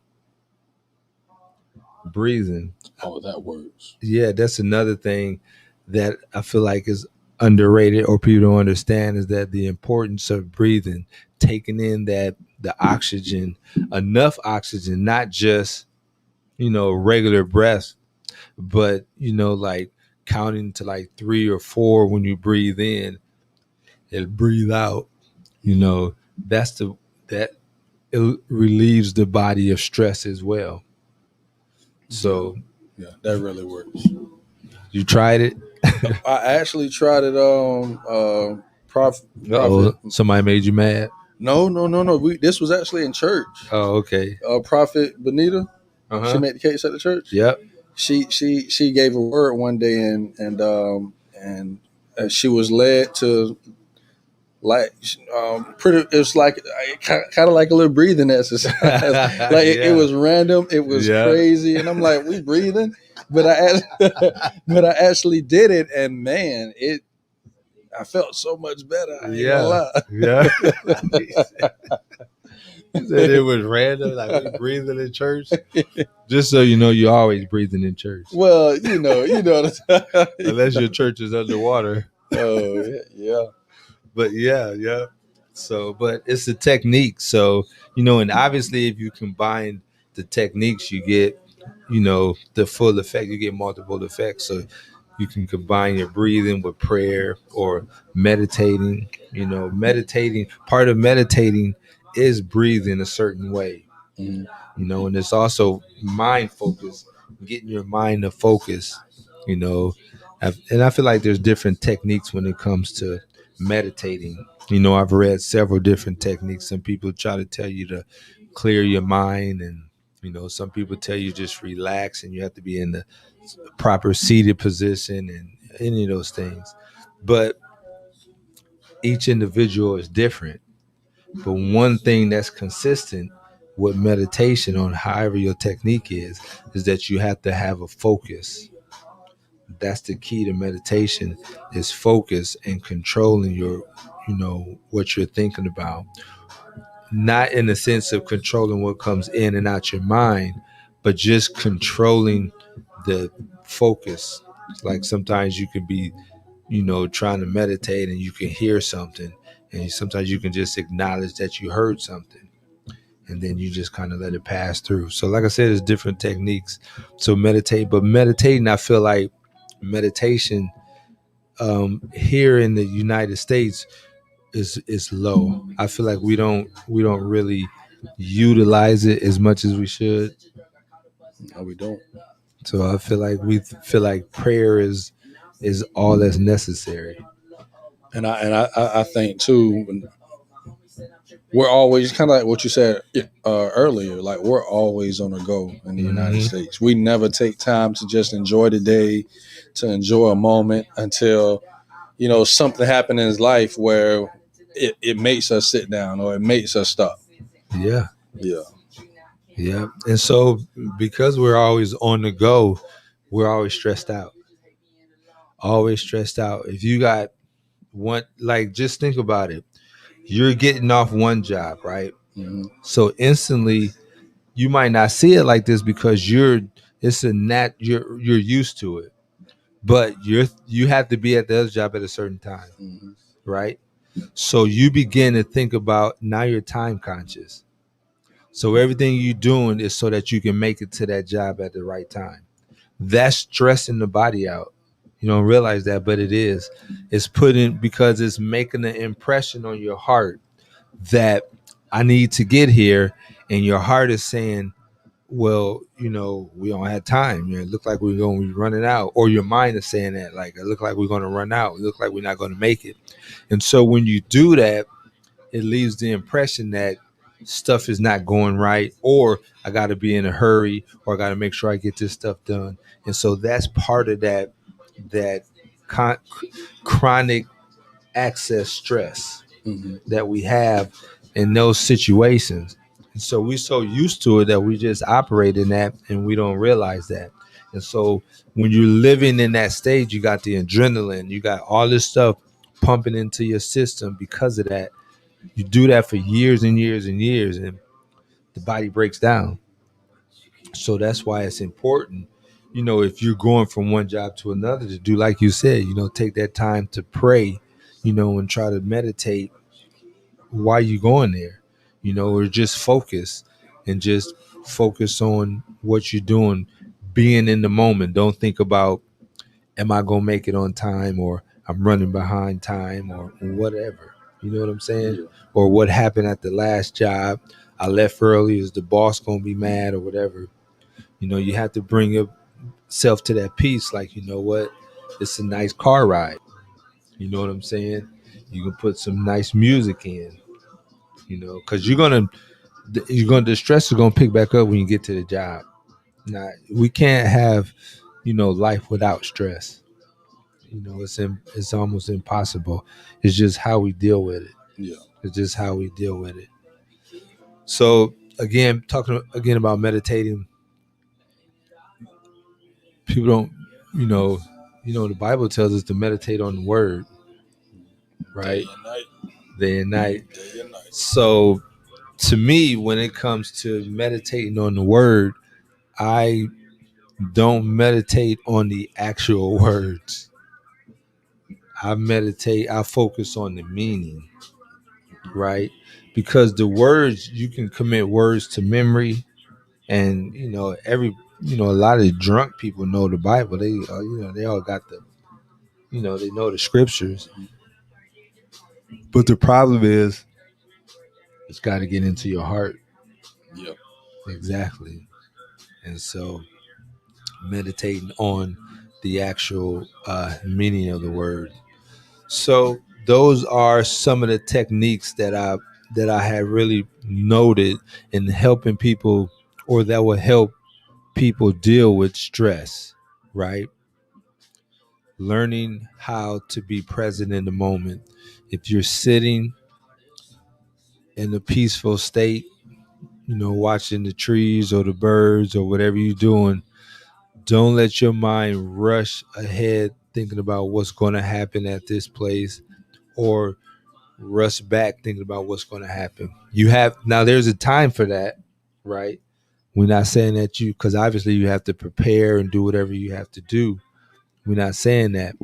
Breathing.
Oh, that works.
Yeah, that's another thing that I feel like is underrated or people don't understand is that the importance of breathing, taking in that the oxygen, enough oxygen, not just, regular breath, but, like counting to like 3 or 4 when you breathe in and breathe out, that's that it relieves the body of stress as well. So
Yeah, that really works.
you tried it?
I actually tried it. Prophet.
Uh-oh, somebody made you mad?
No, no, no, no. This was actually in church.
Oh, okay.
Prophet Benita. She
Uh-huh.
made the case at the church.
Yep.
She gave a word one day and she was led to like pretty. It was like kind of like a little breathing exercise. Like it
Yeah.
was random. It was
Yeah.
crazy, and I'm like, we breathing, but but I actually did it, and man, I felt so much better. I ain't gonna
Yeah.
lie.
Yeah. He said it was random, like we breathing in church. Just so you know, you're always breathing in church.
Well,
Unless your church is underwater.
Oh yeah.
But yeah. So, but it's a technique. So, and obviously if you combine the techniques, you get, the full effect. You get multiple effects. So you can combine your breathing with prayer or meditating. Meditating, part of meditating is breathing a certain way.
Mhm.
And it's also mind focus, getting your mind to focus, you know. And I feel like there's different techniques when it comes to meditating. I've read several different techniques. Some people try to tell you to clear your mind, and some people tell you just relax and you have to be in the proper seated position and any of those things. But each individual is different. But one thing that's consistent with meditation on however your technique is that you have to have a focus. That's the key to meditation is focus and controlling what you're thinking about. Not in the sense of controlling what comes in and out your mind, but just controlling the focus. Like sometimes you could be, trying to meditate and you can hear something, and sometimes you can just acknowledge that you heard something, and then you just kind of let it pass through. So like I said, there's different techniques. So meditating, I feel like meditation here in the United States is low. I feel like we don't really utilize it as much as we should.
No, we don't.
So I feel like we feel like prayer is all that's necessary.
And I think too, we're always kind of like what you said earlier. Like we're always on the go in the United
Mm-hmm.
States. We never take time to just enjoy the day, to enjoy a moment until something happened in his life where it makes us sit down or it makes us stop.
Yeah.
Yeah.
Yeah. And so because we're always on the go, we're always stressed out. Always stressed out. If you got one, like, just think about it. You're getting off one job, right?
Mm-hmm.
So instantly you might not see it like this because you're used to it. But you have to be at the other job at a certain time,
Mm-hmm.
right? So you begin to think about now you're time conscious. So everything you're doing is so that you can make it to that job at the right time. That's stressing the body out. You don't realize that, but it is. It's putting because it's making an impression on your heart that I need to get here, and your heart is saying, well, we don't have time. It look like we're going to be running out. Or your mind is saying that, like, it look like we're going to run out. It look like we're not going to make it. And so when you do that, it leaves the impression that stuff is not going right, or I got to be in a hurry, or I got to make sure I get this stuff done. And so that's part of that con- chronic access stress
Hmm.
that we have in those situations. And so we're so used to it that we just operate in that and we don't realize that. And so when you're living in that stage, you got the adrenaline, you got all this stuff pumping into your system because of that. You do that for years and years and years, and the body breaks down. So that's why it's important, if you're going from one job to another, to do like you said, take that time to pray, and try to meditate while you're going there, or just focus and just focus on what you're doing, being in the moment. Don't think about, am I gonna make it on time, or I'm running behind time, or whatever. You know what I'm saying?
Yeah.
Or what happened at the last job? I left early. Is the boss gonna be mad or whatever? You have to bring yourself to that peace. Like, you know what? It's a nice car ride. You know what I'm saying? You can put some nice music in. Because you're gonna the stress is gonna pick back up when you get to the job. Now we can't have life without stress. It's almost impossible. It's just how we deal with it.
Yeah.
It's just how we deal with it. So again, talking again about meditating, people don't, you know, the Bible tells us to meditate on the word,
Day
right?
and night.
Day and night.
Day and night.
So to me, when it comes to meditating on the word, I don't meditate on the actual words. I focus on the meaning, right? Because the words, you can commit words to memory, and a lot of drunk people know the Bible. They they all got they know the scriptures. But the problem is, it's got to get into your heart.
Yep.
Exactly. And so meditating on the actual meaning of the word. So those are some of the techniques that I had really noted in helping people, or that will help people deal with stress, right? Learning how to be present in the moment. If you're sitting in a peaceful state, watching the trees or the birds or whatever you're doing, don't let your mind rush ahead thinking about what's going to happen at this place, or rush back thinking about what's going to happen. There's a time for that, right? We're not saying that because obviously you have to prepare and do whatever you have to do. We're not saying that,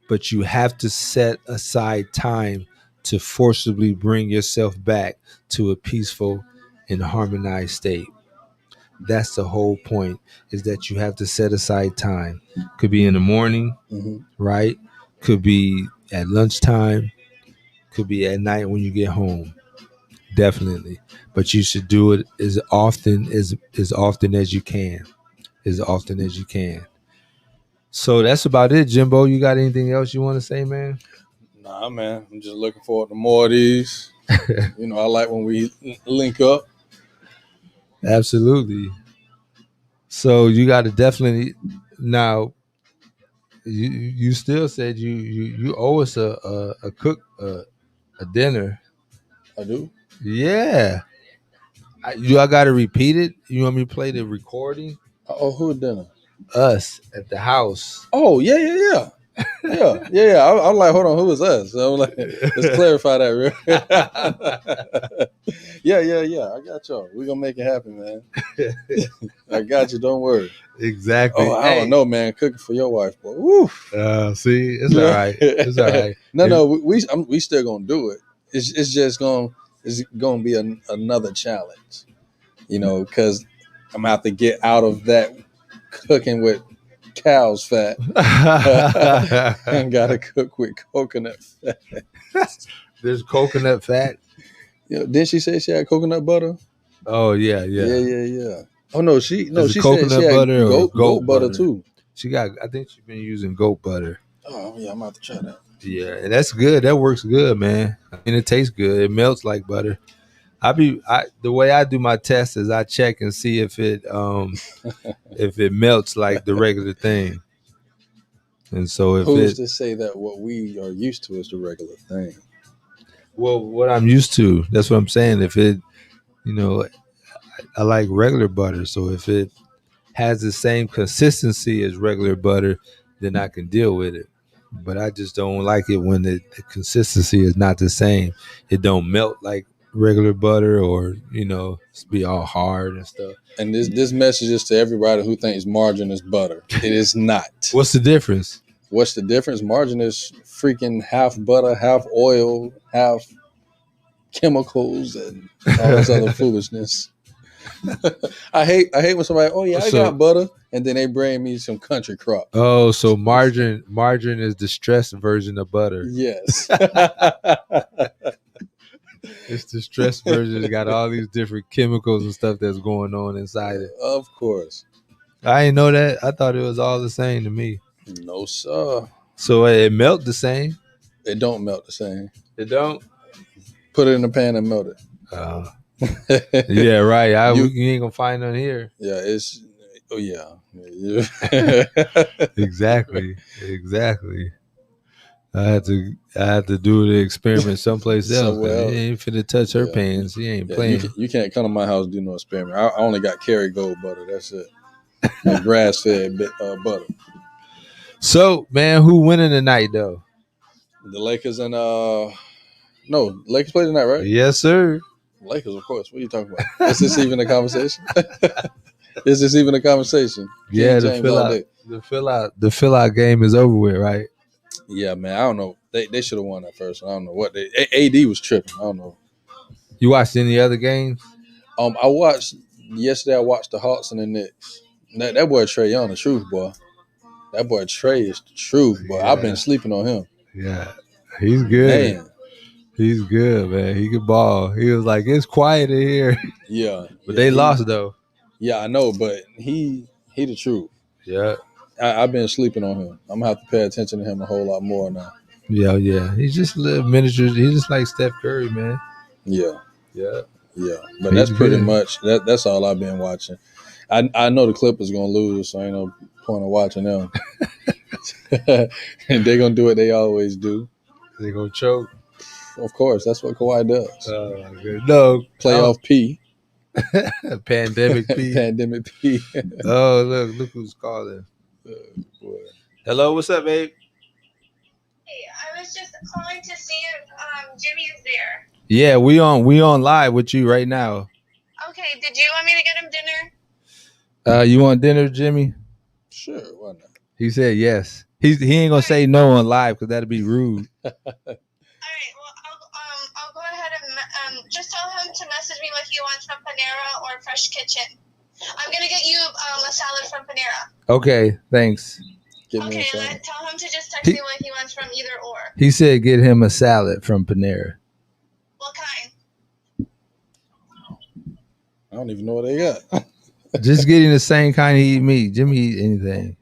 but you have to set aside time to forcibly bring yourself back to a peaceful and harmonized state. That's the whole point, is that you have to set aside time. Could be in the morning,
Hmm.
right? Could be at lunchtime, could be at night when you get home. Definitely. But you should do it as often as you can. As often as you can. So that's about it, Jimbo. You got anything else you want to say, man?
Nah, man. I'm just looking forward to more of these. I like when we link up.
Absolutely. So you got to definitely now. You still said you owe us a cook a dinner.
I do.
Yeah. I got to repeat it. You want me to play the recording?
Oh, who dinner?
Us at the house.
Oh, yeah, yeah, yeah. Yeah. I'm like, hold on, who is us? So I'm like, let's clarify that real. Yeah. I got y'all. We're gonna make it happen, man. I got you. Don't worry.
Exactly.
Oh, I don't
Hey,
know, man. Cooking for your wife, boy. Woo.
see, it's all right. It's all right.
No, we still gonna do it. It's just gonna be another challenge, because I'm gonna have to get out of that cooking with cow's fat and gotta cook with coconut fat.
There's coconut fat.
Didn't she say she had coconut butter?
Oh yeah,
Yeah,
yeah.
yeah, yeah. Oh no,
Is it
she said she
coconut
had
butter or
goat
goat
butter
butter?
too.
I think she's been using goat butter.
Oh yeah, I'm about to try that.
Yeah, and that's good. That works good, man. I mean, it tastes good. It melts like butter. The way I do my test is I check and see if it melts like the regular thing. And so if
Who's
it,
to say that what we are used to is the regular thing?
well, what I'm used to, that's what I'm saying. If it, you know, I like regular butter. So if it has the same consistency as regular butter, then I can deal with it. But I just don't like it when the consistency is not the same. It don't melt like regular butter, or it's be all hard and stuff.
And this message is to everybody who thinks margarine is butter. It is not.
What's the difference?
What's the difference? Margarine is freaking half butter, half oil, half chemicals, and all this other foolishness. I hate when somebody, oh yeah, I got butter, and then they bring me some country crops.
Oh, so margarine is the stressed version of butter.
Yes.
It's the stressed version. It's got all these different chemicals and stuff that's going on inside it.
Of course.
I didn't know that. I thought it was all the same to me.
No, sir.
So it melt the same?
It don't melt the same.
It don't?
Put it in the pan and melt it.
Yeah, right. You ain't gonna find none here.
Yeah, it's. Oh yeah.
Exactly. I had to do the experiment someplace else. He ain't finna touch her pans. He ain't playing.
You can't come to my house and do no experiment. I only got Kerrygold butter. That's it. And grass fed butter.
So, man, who winning tonight though?
The Lakers and no, Lakers play tonight, right?
Yes, sir.
Lakers, of course. What are you talking about? Is this even a conversation? Is this even a conversation?
Yeah, the fill out game is over with, right?
Yeah, man. I don't know. They should have won that first one. I don't know what AD was tripping. I don't know.
You watched any other games?
I watched yesterday. I watched the Hawks and the Knicks. That boy Trae Young, the truth, boy. That boy Trae is the truth, boy. Yeah. I've been sleeping on him.
Yeah, he's good. Man. He's good, man. He can ball. He was like, it's quiet in here.
Yeah.
But they lost, though.
Yeah, I know, but he the truth.
Yeah.
I've been sleeping on him. I'm going to have to pay attention to him a whole lot more now.
Yeah. He's just a little miniature. He's just like Steph Curry, man.
Yeah. But
he's
that's pretty much, that's all I've been watching. I know the Clippers going to lose, so ain't no point in watching them. And they're going to do what they always do.
They're going to choke.
Of course, that's what Kawhi does.
No.
Playoff P.
Pandemic P.
Pandemic P.
Oh, look who's calling. Boy. Hello, what's up, babe?
Hey, I was just calling to see if Jimmy is there.
Yeah, we on live with you right now.
Okay, did you want me to get him dinner?
You want dinner, Jimmy?
Sure, why not?
He said yes. He ain't gonna say no on live because that'd be rude.
All right, well I'll go ahead and just tell him to message me what he wants from Panera or Fresh Kitchen. I'm gonna get you a salad from Panera.
Okay, thanks.
Tell him to just text me what he wants from either or.
He said get him a salad from Panera.
What kind?
I don't even know what they got.
Just getting the same kind he eat meat. Jimmy eat anything.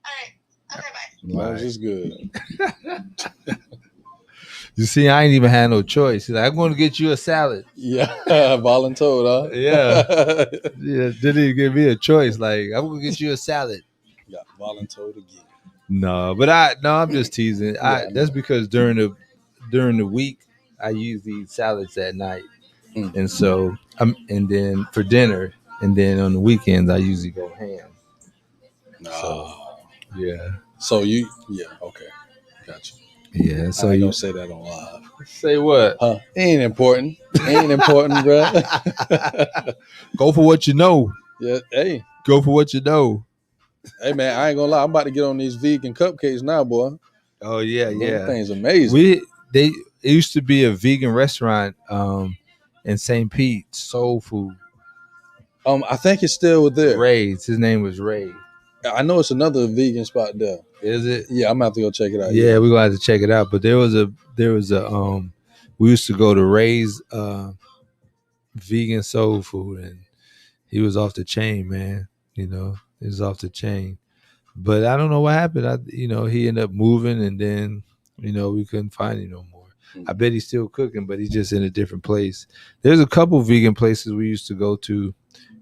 All right. Okay, bye.
No, it's just good.
You see, I ain't even had no choice. He's like, I'm going to get you a salad.
Yeah, voluntold, huh?
Yeah. Didn't even give me a choice. Like, I'm going to get you a salad.
Yeah, voluntold again.
No, but I'm just teasing. That's because during the week I usually eat salads at night, and so and then for dinner, and then on the weekends I usually go ham.
No.
So, yeah.
So okay, gotcha.
Yeah, so
you don't say that on live.
Say what?
Ain't important, bro.
Go for what you know.
Yeah, hey.
Go for what you know.
Hey man, I ain't gonna lie. I'm about to get on these vegan cupcakes now, boy.
Oh yeah.
Those things amazing.
It used to be a vegan restaurant in St. Pete, Soul Food.
I think it's still there.
Ray's. His name was Ray.
I know it's another vegan spot there.
Is it?
Yeah, I'm gonna have to go check it out.
Yeah, we're gonna have to check it out. But there was a we used to go to Ray's vegan soul food, and he was off the chain, man. He was off the chain. But I don't know what happened. He ended up moving, and then we couldn't find him no more. I bet he's still cooking, but he's just in a different place. There's a couple vegan places we used to go to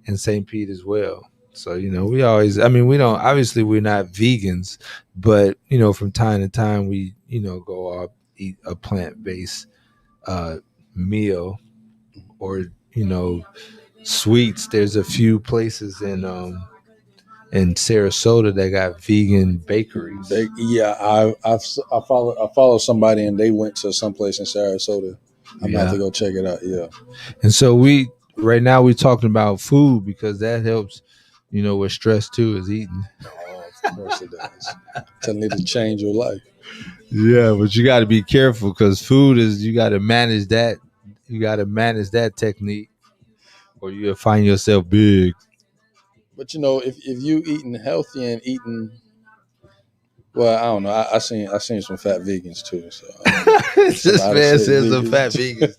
in St. Pete as well. So, we always, we don't, obviously we're not vegans, but, from time to time we, go out, eat a plant-based uh, meal or, sweets. There's a few places in Sarasota that got vegan bakeries.
I follow somebody and they went to someplace in Sarasota. I'm gonna have to go check it out. Yeah.
And so right now we're talking about food because that helps, with stress too, is eating.
Oh, of course it does. Telling you to change your life.
Yeah, but you got to be careful because food is, you got to manage that. You got to manage that technique or you'll find yourself big.
But if you eating healthy and eating, well, I don't know. I seen some fat vegans too. So
This man says some fat vegans.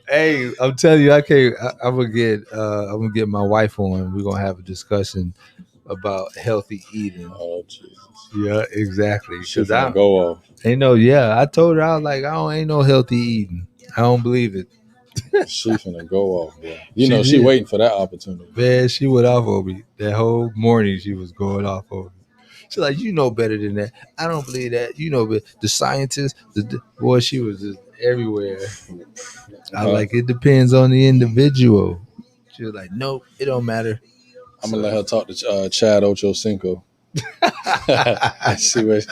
Hey, I'm telling you, I'm gonna get my wife on. We're gonna have a discussion about healthy eating.
Oh Jesus.
Yeah, exactly.
She's gonna go off.
I told her, I was like, ain't no healthy eating. I don't believe it.
She's gonna go off, bro. She waiting for that opportunity.
Man, she went off on me. That whole morning she was going off on me. She's like, better than that. I don't believe that. But the scientists, boy, she was just everywhere. I like, it depends on the individual. She was like, nope, it don't matter.
I'm gonna let her talk to Chad Ochocinco. I see what.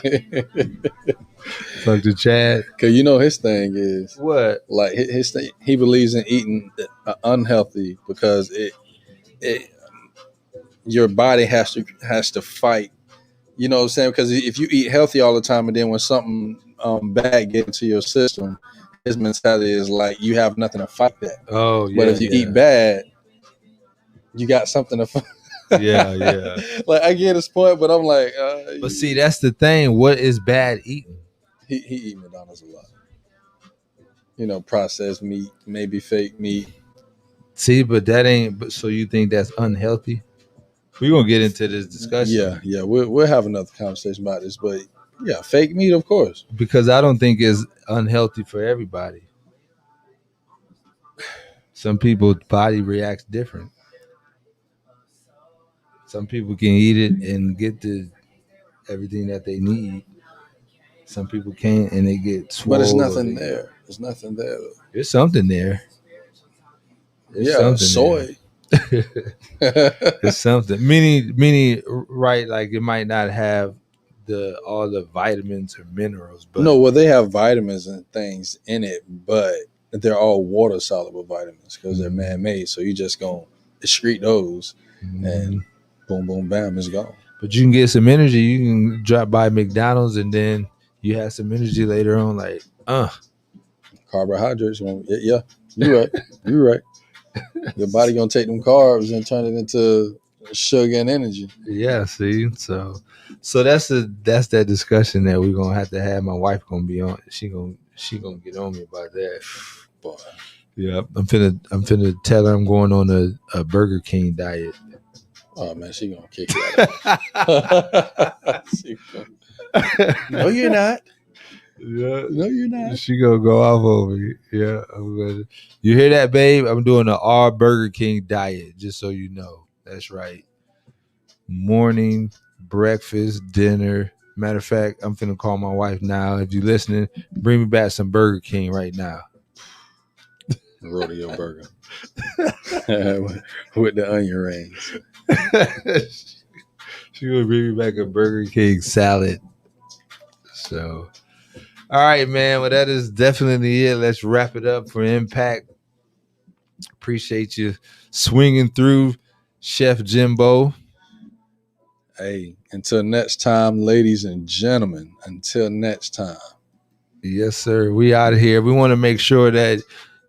Talk to Chad.
Cause his thing is
what?
Like his thing, he believes in eating unhealthy because it your body has to fight. You know what I'm saying? Because if you eat healthy all the time and then when something bad gets into your system, his mentality is like you have nothing to fight that.
Oh yeah.
But if you eat bad, you got something to fight.
Yeah.
Like I get his point, but I'm like,
but see, that's the thing. What is bad eating?
He eat McDonald's a lot. Processed meat, maybe fake meat.
See, but that ain't. So you think that's unhealthy? We're gonna get into this discussion.
Yeah. We'll have another conversation about this, but yeah, fake meat, of course.
Because I don't think it's unhealthy for everybody. Some people's body reacts different. Some people can eat it and get everything that they need. Some people can't, and they get swollen.
But it's nothing there. There's nothing there.
There's something there.
Soy.
It's something. Meaning, right? Like it might not have all the vitamins or minerals, but
no. Well, they have vitamins and things in it, but they're all water soluble vitamins because they're man made. So you just gonna excrete those, and boom, boom, bam, it's gone.
But you can get some energy. You can drop by McDonald's and then you have some energy later on. Like,
carbohydrates. Yeah, you're right. Your body gonna take them carbs and turn it into sugar and energy.
Yeah, see, so that's that discussion that we're gonna have to have. My wife gonna be on. She gonna get on me about that.
Boy.
Yeah, I'm finna tell her I'm going on a Burger King diet.
Oh man, she gonna kick you out. No, you're not.
Yeah.
No, you're not.
She gonna go off over me. Yeah, you hear that, babe? I'm doing an all Burger King diet, just so you know. That's right. Morning, breakfast, dinner. Matter of fact, I'm finna call my wife now. If you listening, bring me back some Burger King right now.
Rodeo burger with the onion rings.
She gonna bring me back a Burger King salad. So, all right, man. Well, that is definitely it. Let's wrap it up for Impact. Appreciate you swinging through, Chef Jimbo.
Hey, until next time, ladies and gentlemen. Until next time.
Yes, sir. We out of here. We want to make sure that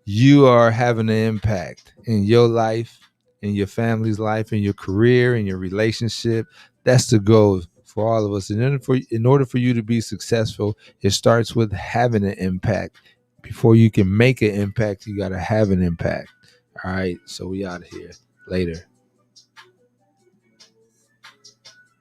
you are having an impact in your life, in your family's life, in your career, in your relationship. That's the goal for all of us. And in order for you to be successful, it starts with having an impact. Before you can make an impact, you got to have an impact. All right. So we out of here. Later.